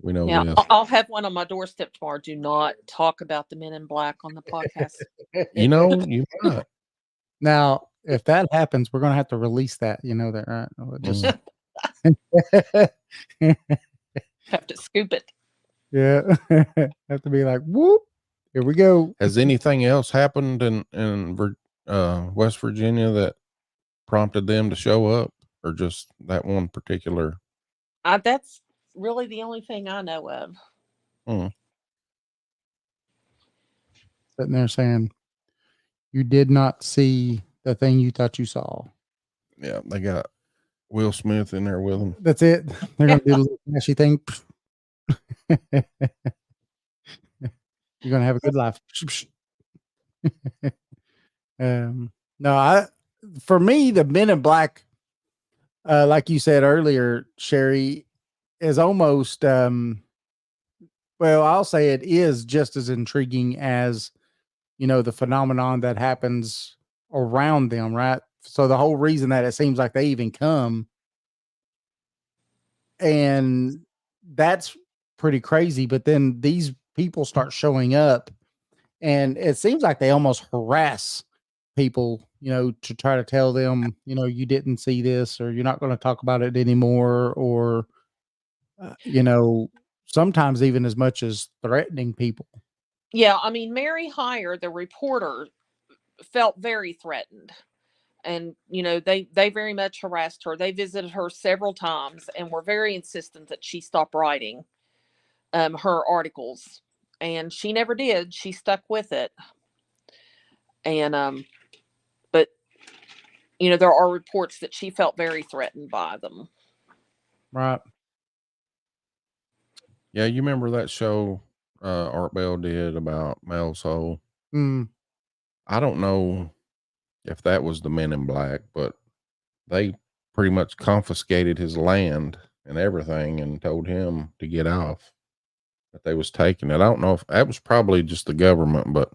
We know Yeah, this. I'll have one on my doorstep tomorrow. Do not talk about the Men in Black on the podcast. You know, you might. Now, if that happens, we're gonna have to release that. You know that, right? We'll just Have to scoop it. yeah, have to be like, whoop. Here we go. Has anything else happened in West Virginia that prompted them to show up, or just that one particular? That's really the only thing I know of. Sitting there saying, you did not see the thing you thought you saw. Yeah, they got Will Smith in there with them. That's it. They're gonna do the little flashy thing. You're gonna have a good life. No, for me, the Men in Black, like you said earlier, Sherry, is almost well, I'll say it is just as intriguing as, you know, the phenomenon that happens around them, right? So the whole reason that it seems like they even come, and that's pretty crazy. But then these people start showing up, and it seems like they almost harass people, you know, to try to tell them, you know, you didn't see this, or you're not going to talk about it anymore, or you know, sometimes even as much as threatening people. Yeah, I mean, Mary Heyer, the reporter, felt very threatened. And, you know, they very much harassed her. They visited her several times and were very insistent that she stop writing her articles. And she never did. She stuck with it. And, but, you know, there are reports that she felt very threatened by them. Right. Yeah, you remember that show Art Bell did about Mel's Hole? Mm. I don't know if that was the Men in Black, but they pretty much confiscated his land and everything and told him to get off, that they was taking it. I don't know if that was probably just the government, but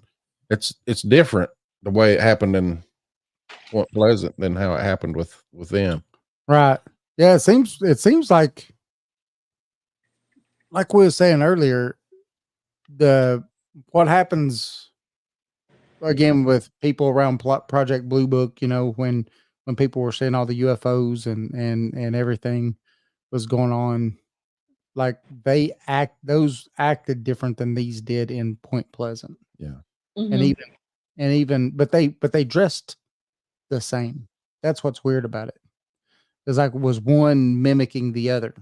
it's different the way it happened in Point Pleasant than how it happened with them. Right. Yeah, it seems like we were saying earlier, what happens again with people around Project Blue Book, you know, when people were seeing all the UFOs and everything was going on, like those acted different than these did in Point Pleasant. Yeah. And even but they dressed the same. That's what's weird about it. It's like, was one mimicking the other.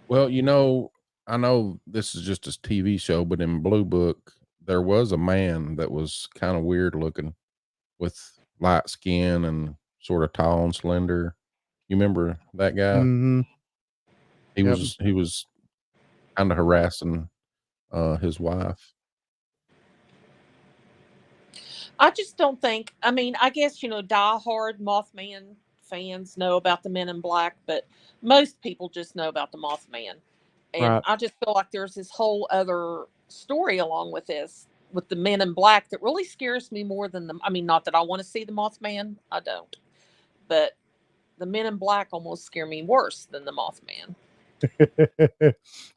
Well, you know, I know this is just a TV show, but in Blue Book, there was a man that was kind of weird looking with light skin and sort of tall and slender. You remember that guy? Mm-hmm. He was kind of harassing his wife. I just don't think, I mean, I guess, you know, diehard Mothman fans know about the Men in Black, but most people just know about the Mothman. And Right. I just feel like there's this whole other story along with this, with the Men in Black, that really scares me more than I mean, not that I want to see the Mothman, I don't, but the Men in Black almost scare me worse than the Mothman.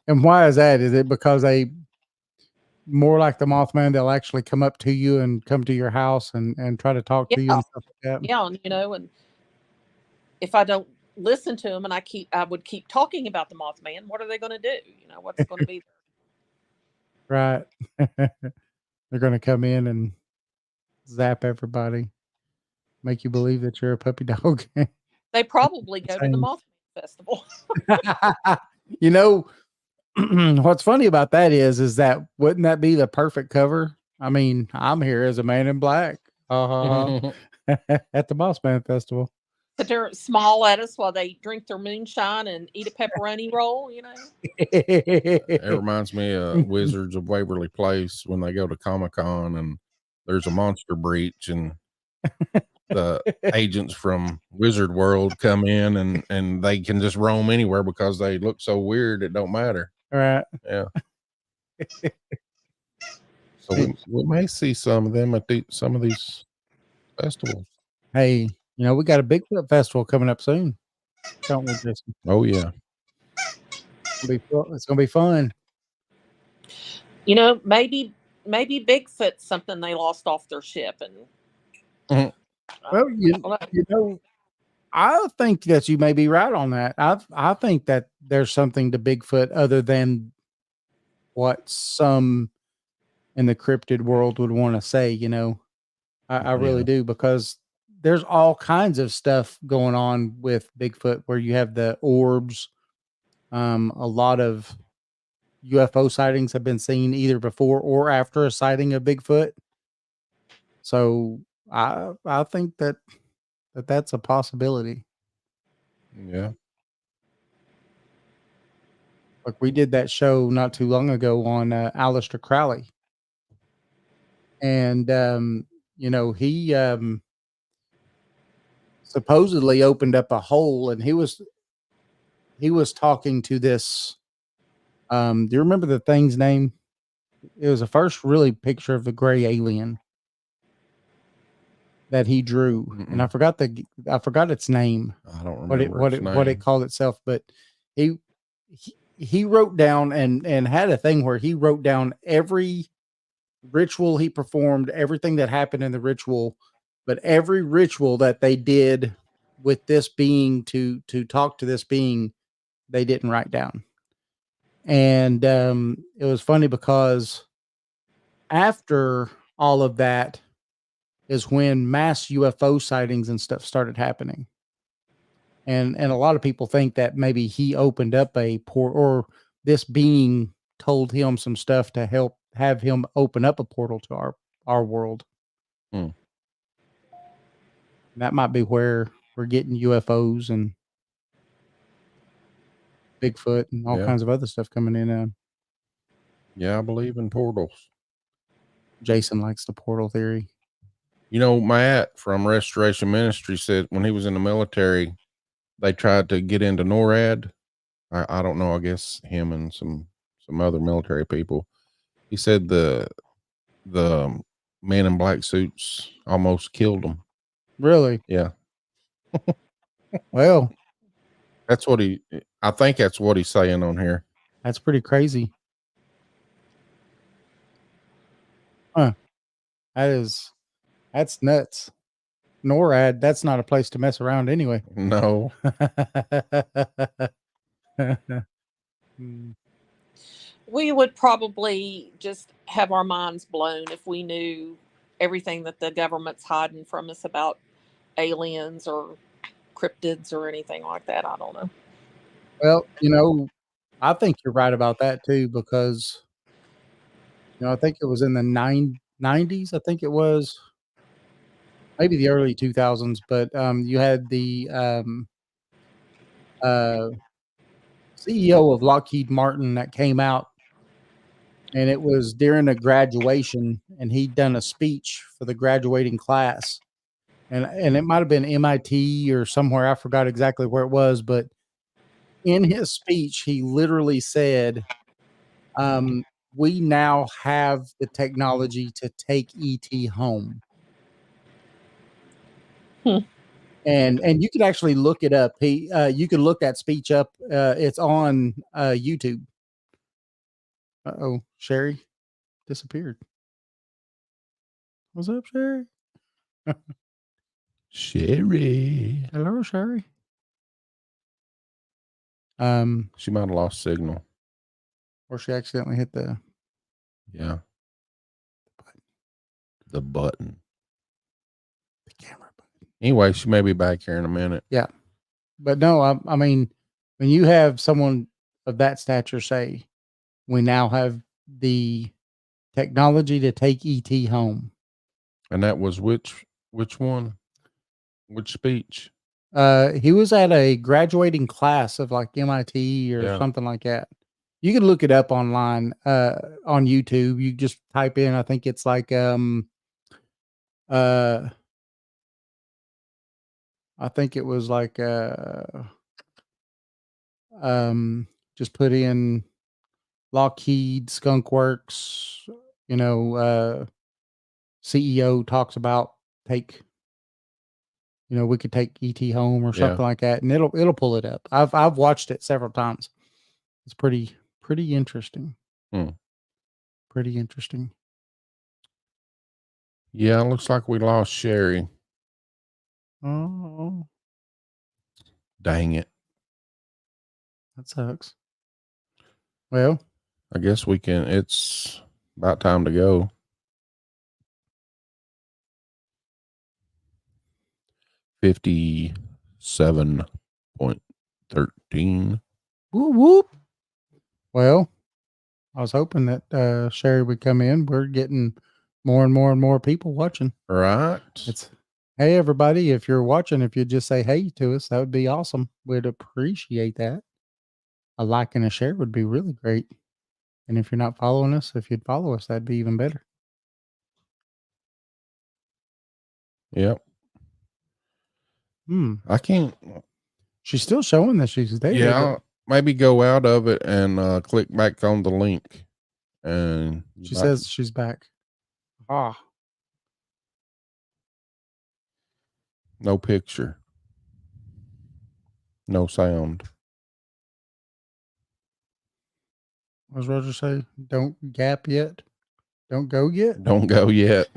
And why is that? Is it because they more like the Mothman, they'll actually come up to you and come to your house and try to talk to you and stuff like that? Yeah, and you know, and if I don't listen to them and I would keep talking about the Mothman, what are they going to do? You know, what's going to be Right. They're going to come in and zap everybody, make you believe that you're a puppy dog. They probably go to the Mothman Festival. You know, what's funny about that is that wouldn't that be the perfect cover? I mean, I'm here as a Man in Black at the Mothman Festival. But they're small at us while they drink their moonshine and eat a pepperoni roll, you know. It reminds me of Wizards of Waverly Place when they go to Comic-Con and there's a monster breach and the agents from Wizard World come in and they can just roam anywhere because they look so weird it don't matter. Right. Yeah. So we may see some of them at some of these festivals. Hey, You know, we got a Bigfoot festival coming up soon. Don't we, Jason? Oh yeah. It's gonna be fun. You know, maybe Bigfoot's something they lost off their ship, and Mhm. Well, I don't know. you know, I think that you may be right on that. I think that there's something to Bigfoot other than what some in the cryptid world would want to say, you know. I really Yeah. do, because there's all kinds of stuff going on with Bigfoot where you have the orbs. A lot of UFO sightings have been seen either before or after a sighting of Bigfoot. So I think that's a possibility. Yeah. Like, we did that show not too long ago on Aleister Crowley, and you know, he supposedly opened up a hole, and he was talking to this. Do you remember the thing's name? It was the first really picture of the gray alien that he drew, and Mm-mm. I forgot its name, I don't remember its what it name. called itself, but he he wrote down and had a thing where he wrote down every ritual he performed, everything that happened in the ritual, but every ritual that they did with this being to talk to this being, they didn't write down. And it was funny because after all of that is when mass UFO sightings and stuff started happening. And a lot of people think that maybe he opened up a portal, or this being told him some stuff to help have him open up a portal to our world. Hmm. That might be where we're getting UFOs and Bigfoot and all Yeah. kinds of other stuff coming in. Yeah, I believe in portals. Jason likes the portal theory. You know, Matt from Restoration Ministry said when he was in the military, they tried to get into NORAD. I don't know. I guess him and some other military people. He said the man in black suits almost killed him. Really? Yeah, Well, that's what he. I think that's what he's saying on here. that's pretty crazy. Huh. That's nuts. NORAD, that's not a place to mess around anyway. No, Hmm. We would probably just have our minds blown if we knew everything that the government's hiding from us about aliens or cryptids or anything like that. I don't know. Well, you know, I think you're right about that too, because you know, I think it was in the 90s. I think it was maybe the early 2000s, but you had the uh, CEO of Lockheed Martin that came out, and it was during a graduation, and he'd done a speech for the graduating class, and it might have been MIT or somewhere. I forgot exactly where it was, but in his speech, he literally said, um, "We now have the technology to take ET home." Hmm. And you could actually look it up. You can look that speech up. It's on YouTube. Uh-oh, Sherry disappeared. What's up, Sherry? Sherry. Hello, Sherry. She might have lost signal. Or she accidentally hit the Yeah, the button. camera button. Anyway, she may be back here in a minute. Yeah, but no, I mean, when you have someone of that stature say, "We now have the technology to take ET home," And that was which one? Which speech? he was at a graduating class of like MIT or Yeah. something like that. You can look it up online, on YouTube. You just type in, I think it's like, I think it was like, just put in Lockheed Skunk Works, you know, CEO talks about take we could take ET home or Yeah. something like that, and it'll pull it up. I've watched it several times. It's pretty interesting. Hmm. Pretty interesting. Yeah, looks like we lost Sherry. Oh, Dang it. that sucks. Well, I guess it's about time to go. $57.13. whoop whoop. Well, I was hoping that Sherry would come in. We're getting more and more and more people watching. Right. Hey everybody, if you're watching, if you just say hey to us, that would be awesome. We'd appreciate that. A like and a share would be really great. And if you're not following us, if you'd follow us, that'd be even better. Yep. I can't. She's still showing that she's there. Yeah, maybe go out of it and click back on the link. And She says she's back. No picture. No sound. What does Roger say? Don't gap yet. Don't go yet. Don't go yet.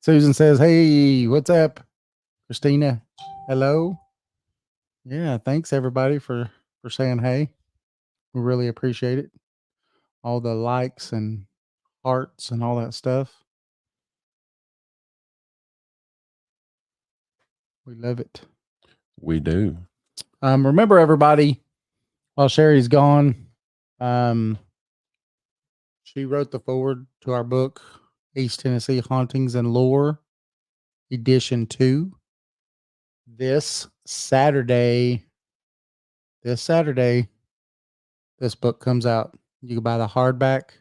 Susan says, hey, what's up? Christina, hello. Yeah, thanks everybody for saying hey. We really appreciate it. All the likes and hearts and all that stuff. We love it. We do. Remember everybody, while Sherry's gone, she wrote the foreword to our book, East Tennessee Hauntings and Lore, Edition 2. This Saturday, this book comes out. You can buy the hardback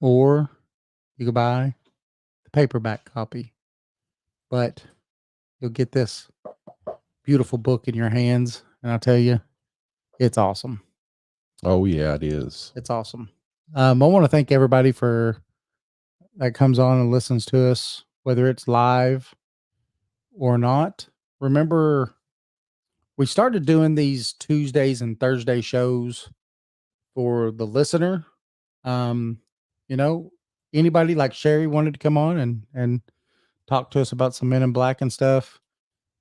or you can buy the paperback copy. But you'll get this beautiful book in your hands. And I'll tell you, it's awesome. Oh, yeah, it is. It's awesome. I want to thank everybody that comes on and listens to us, whether it's live or not. Remember, we started doing these Tuesdays and Thursday shows for the listener. Anybody like Sherry wanted to come on and talk to us about some Men in Black and stuff.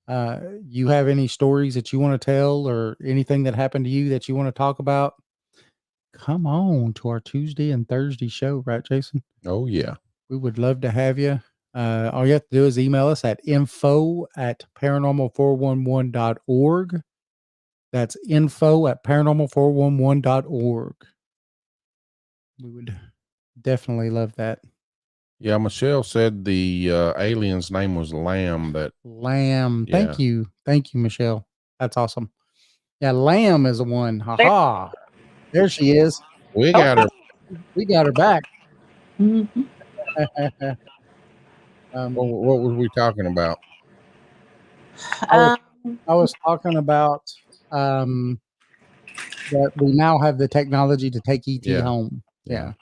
You have any stories that you want to tell or anything that happened to you that you want to talk about? Come on to our Tuesday and Thursday show, right, Jason? Oh, yeah. We would love to have you. All you have to do is email us at info@paranormal411.org. That's info@paranormal411.org. We would definitely love that. Yeah, Michelle said the alien's name was Lamb. Lamb. Yeah. Thank you, Michelle. That's awesome. Yeah, Lamb is the one. Ha. There she is. We got her. We got her back. Mm-hmm. What was we talking about? I was talking about that we now have the technology to take ET home. Yeah.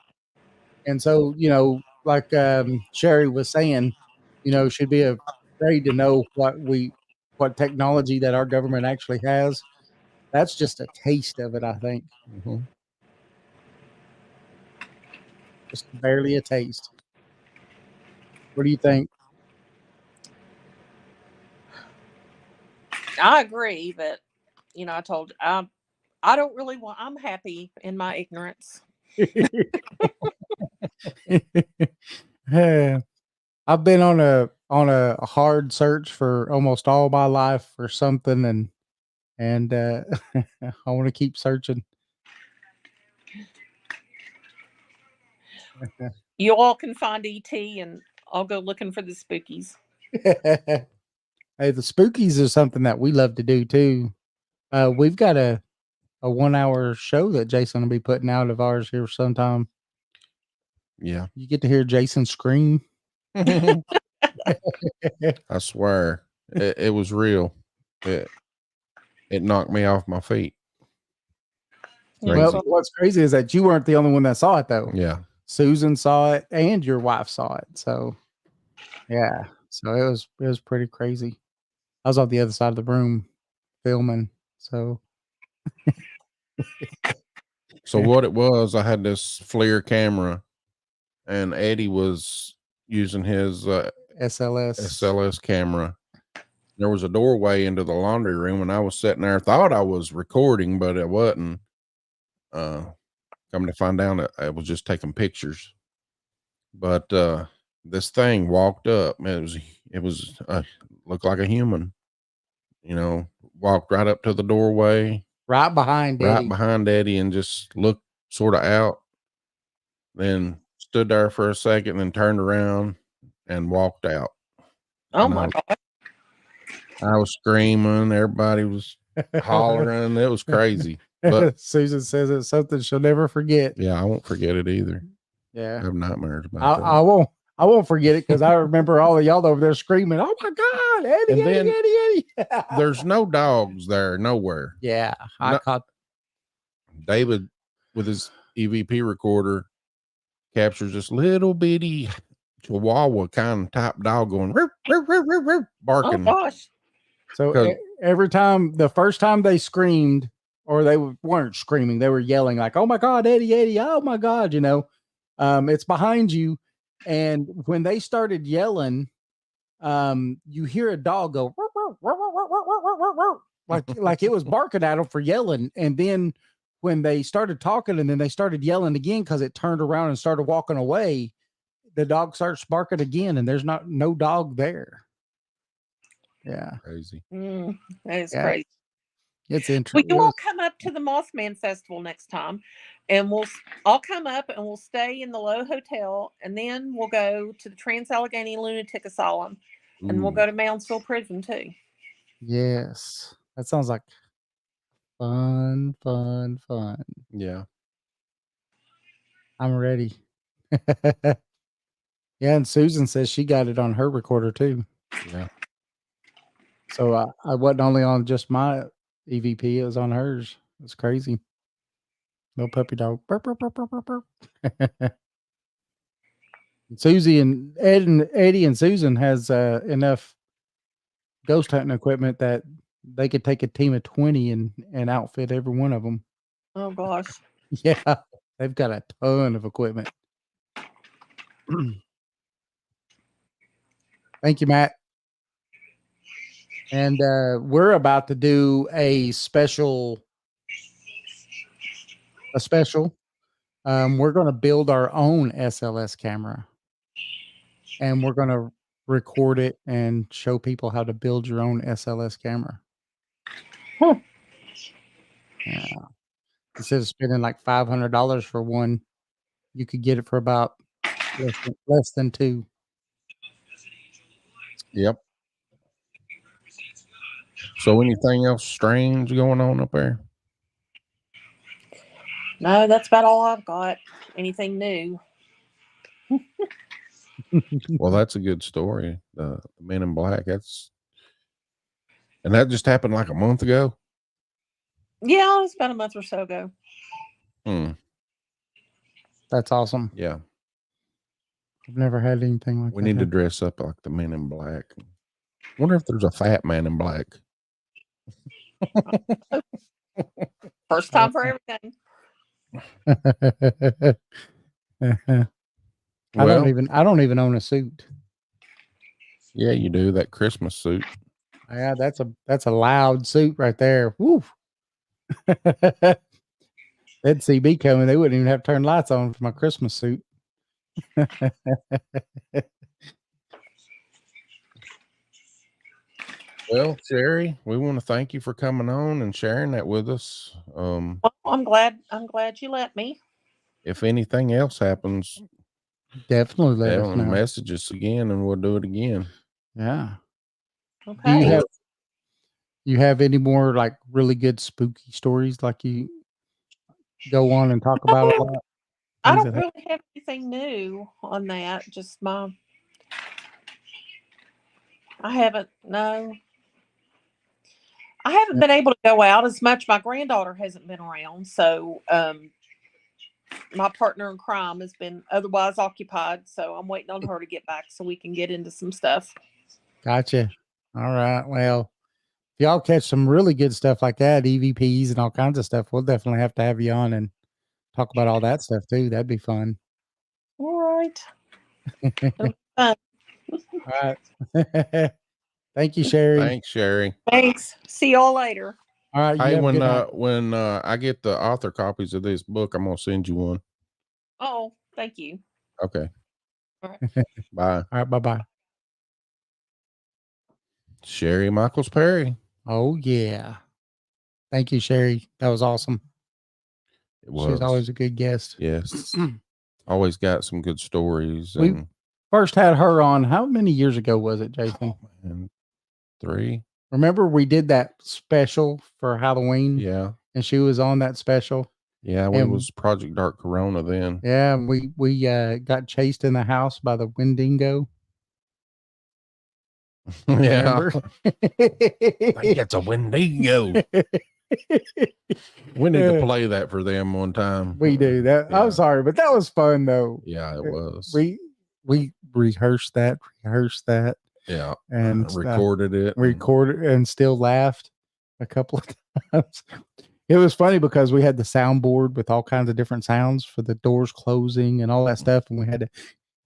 And so, like Sherry was saying, should be afraid to know what technology that our government actually has. That's just a taste of it, I think. Mm-hmm. Just barely a taste. What do you think? I agree, but I told I don't really want. I'm happy in my ignorance. I've been on a hard search for almost all my life for something, and I want to keep searching. You all can find ET, and I'll go looking for the spookies. Hey, the spookies is something that we love to do too. We've got a 1-hour show that Jason will be putting out of ours here sometime. Yeah. You get to hear Jason scream. I swear it was real. It knocked me off my feet. Well, what's crazy is that you weren't the only one that saw it though. Yeah. Susan saw it and your wife saw it. So yeah. So it was pretty crazy. I was on the other side of the room filming. So what it was, I had this FLIR camera, and Eddie was using his SLS camera. There was a doorway into the laundry room, and I was sitting there. Thought I was recording, but it wasn't. Coming to find out, that I was just taking pictures. But this thing walked up. It was looked like a human. You know, walked right up to the doorway, right behind Eddie, and just looked sort of out. Then stood there for a second, then turned around and walked out. Oh my God. I was screaming. Everybody was hollering. It was crazy. But Susan says it's something she'll never forget. yeah, I won't forget it either. Yeah. I have nightmares about that. I won't forget it because I remember all of y'all over there screaming, "Oh my God, Eddie, And then Eddie. There's no dogs there, nowhere. Yeah. I caught David with his EVP recorder captures this little bitty Chihuahua kind of type dog going roo, roo, roo, roo, roo, barking. Oh gosh. So every time, the first time they screamed, or they weren't screaming, they were yelling like, "Oh my God, Eddie, Eddie, oh my God," you know, it's behind you. And when they started yelling, you hear a dog go "Woof, woof, woof, woof, woof, woof, woof, woof," like it was barking at them for yelling. And then when they started talking and then they started yelling again because it turned around and started walking away, the dog starts barking again, and there's no dog there. Yeah. Crazy. That is crazy. It's interesting. Well, you all come up to the Mothman Festival next time, and I'll come up and we'll stay in the Low Hotel, and then we'll go to the Trans-Allegheny Lunatic Asylum, and we'll go to Moundsville Prison too. Yes. That sounds like fun. Yeah. I'm ready. Yeah, and Susan says she got it on her recorder too. Yeah. So I wasn't only on just my EVP, it was on hers. It's crazy. No puppy dog. Burp, burp, burp, burp, burp, burp. Susie and Eddie and Susan has enough ghost hunting equipment that they could take a team of 20 and outfit every one of them. Oh gosh. Yeah, they've got a ton of equipment. Thank you, Matt. And we're about to do a special. We're going to build our own SLS camera, and we're going to record it and show people how to build your own SLS camera. Huh. Yeah. Instead of spending like $500 for one, you could get it for about less than $2. Yep. So anything else strange going on up there? No, that's about all I've got. Anything new? Well, that's a good story. The Men in Black. And that just happened like a month ago. Yeah, it's about a month or so ago. That's awesome. Yeah. I've never had anything like that. We need to dress up like the Men in Black. Wonder if there's a fat man in black. First time for everything. I don't even own a suit. Yeah, you do. That Christmas suit. Yeah, that's a loud suit right there. Woo. They'd see me coming. They wouldn't even have to turn lights on for my Christmas suit. Well, Sherry, we want to thank you for coming on and sharing that with us. Well, I'm glad you let me. If anything else happens, definitely let us know. Message us again, and we'll do it again. Yeah. Okay. You have any more like really good spooky stories like you go on and talk about a lot? I don't really have anything new on that. Just I haven't been able to go out as much. My granddaughter hasn't been around, so my partner in crime has been otherwise occupied. So I'm waiting on her to get back so we can get into some stuff. Gotcha. All right. Well, y'all catch some really good stuff like that, EVPs and all kinds of stuff, we'll definitely have to have you on and talk about all that stuff too. That'd be fun. All right. All right. Thank you, Sherry. Thanks, Sherry. Thanks. See y'all later. All right. You Hey, have a good night. when I get the author copies of this book, I'm gonna send you one. Oh, thank you. Okay. All right. Bye. All right. Bye-bye. Sherry Michaels Perry. Oh, yeah. Thank you, Sherry. That was awesome. It was. She's always a good guest. Yes. Always got some good stories. We And first had her on, how many years ago was it, Jason? and 3. Remember we did that special for Halloween? Yeah. And she was on that special. Yeah, we And- was Project Dark Corona then. Yeah, and we got chased in the house by the Wendigo. Yeah. Remember? I think it's a Wendigo. We need to play that for them one time. We do that. Yeah. I'm sorry, but that was fun though. Yeah, it was. We rehearsed that, yeah. and Recorded it. recorded and still laughed a couple of times. It was funny because we had the soundboard with all kinds of different sounds for the doors closing and all that stuff, and we had to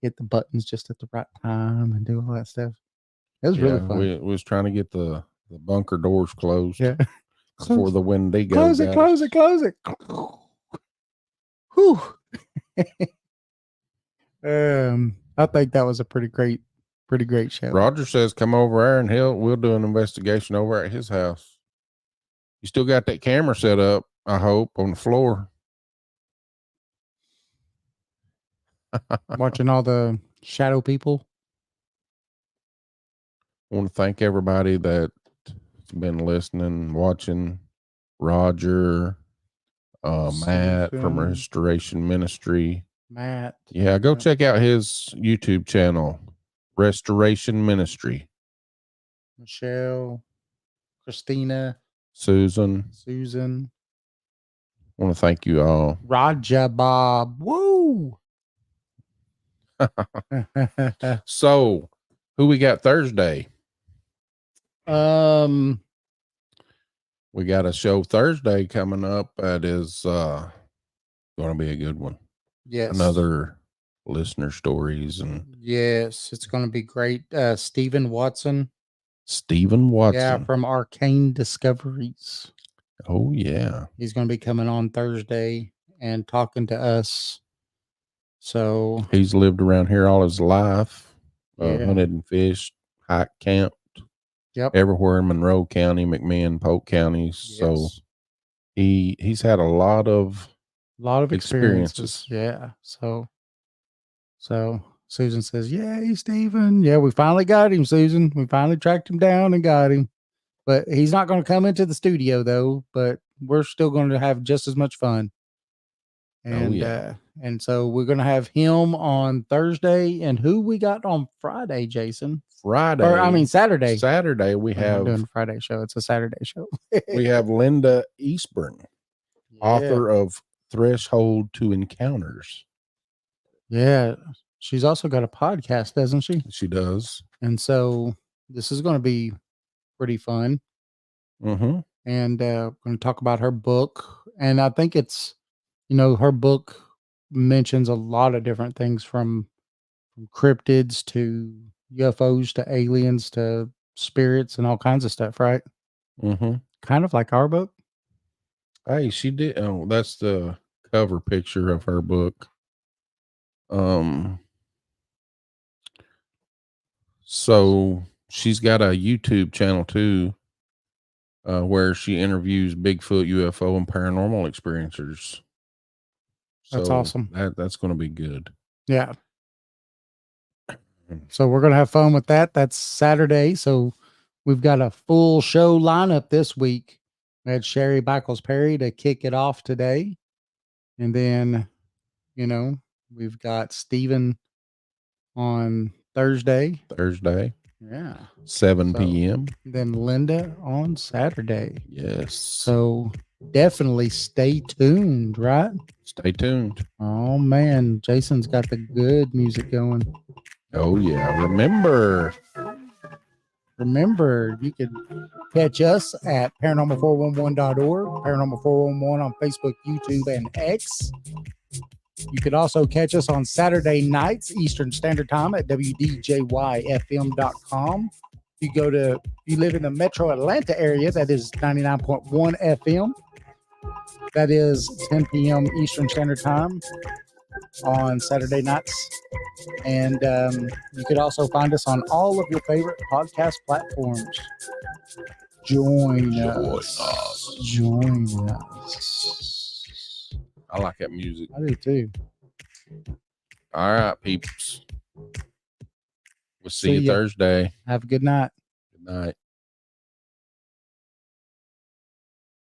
hit the buttons just at the right time and do all that stuff. It was really fun. We was trying to get the bunker doors closed. Yeah. Before the Wendigo. Close it. Whew. I think that was a pretty great show. Roger says come over there and we'll do an investigation over at his house. You still got that camera set up, I hope, on the floor. Watching all the shadow people. I want to thank everybody that's been listening, watching. Roger, Matt from Susan. Restoration Ministry. Matt. Yeah, go check out his YouTube channel, Restoration Ministry. Michelle. Christina. Susan. I want to thank you all. Raja Bob. Woo! So, who we got Thursday? We got a show Thursday coming up that is going to be a good one. Yes. Another listener stories and yes, it's going to be great. Stephen Watson. Yeah, from Arcane Discoveries. Oh yeah. He's going to be coming on Thursday and talking to us. So he's lived around here all his life. Yeah. Hunted and fished, hiked, camped. Yep. Everywhere in Monroe County, McMinn, Polk counties. Yes. So he's had a lot of experiences. Yeah. So Susan says, "Yay, Stephen. Yeah, we finally got him, Susan. We finally tracked him down and got him. But he's not going to come into the studio though, but we're still going to have just as much fun." And and so we're going to have him on Thursday, and who we got on Friday, Jason? Saturday. Saturday we We're not have doing a Friday show. It's a Saturday show. we have Linda Eastburn, author of Threshold to Encounters. Yeah. She's also got a podcast, doesn't she? She does. And so this is going to be pretty fun. Mm-hmm. And going to talk about her book. And I think it's, her book mentions a lot of different things from cryptids to UFOs to aliens to spirits and all kinds of stuff, right? Mm-hmm. Kind of like our book. Hey, she did. Oh, that's the cover picture of her book. So she's got a YouTube channel too, where she interviews Bigfoot, UFO, and paranormal experiencers. That's awesome. That's going to be good. Yeah. So we're going to have fun with that. That's Saturday. So we've got a full show lineup this week. We had Sherry Michaels Perry to kick it off today. And then, we've got Stephen on Thursday. Yeah. 7 p.m. Then Linda on Saturday. Yes. So definitely stay tuned, right? Stay tuned. Oh, man. Jason's got the good music going. Oh, yeah. Remember Remember, you can catch us at paranormal411.org, paranormal411 on Facebook, YouTube, and X. You could also catch us on Saturday nights, Eastern Standard Time at wdjyfm.com. You live in the metro Atlanta area, that is 99.1 FM. That is 10 p.m. Eastern Standard Time on Saturday nights. And you could also find us on all of your favorite podcast platforms. Join us. I like that music. I do too. All right, peeps. We'll see you Thursday. Have a good night. Good night.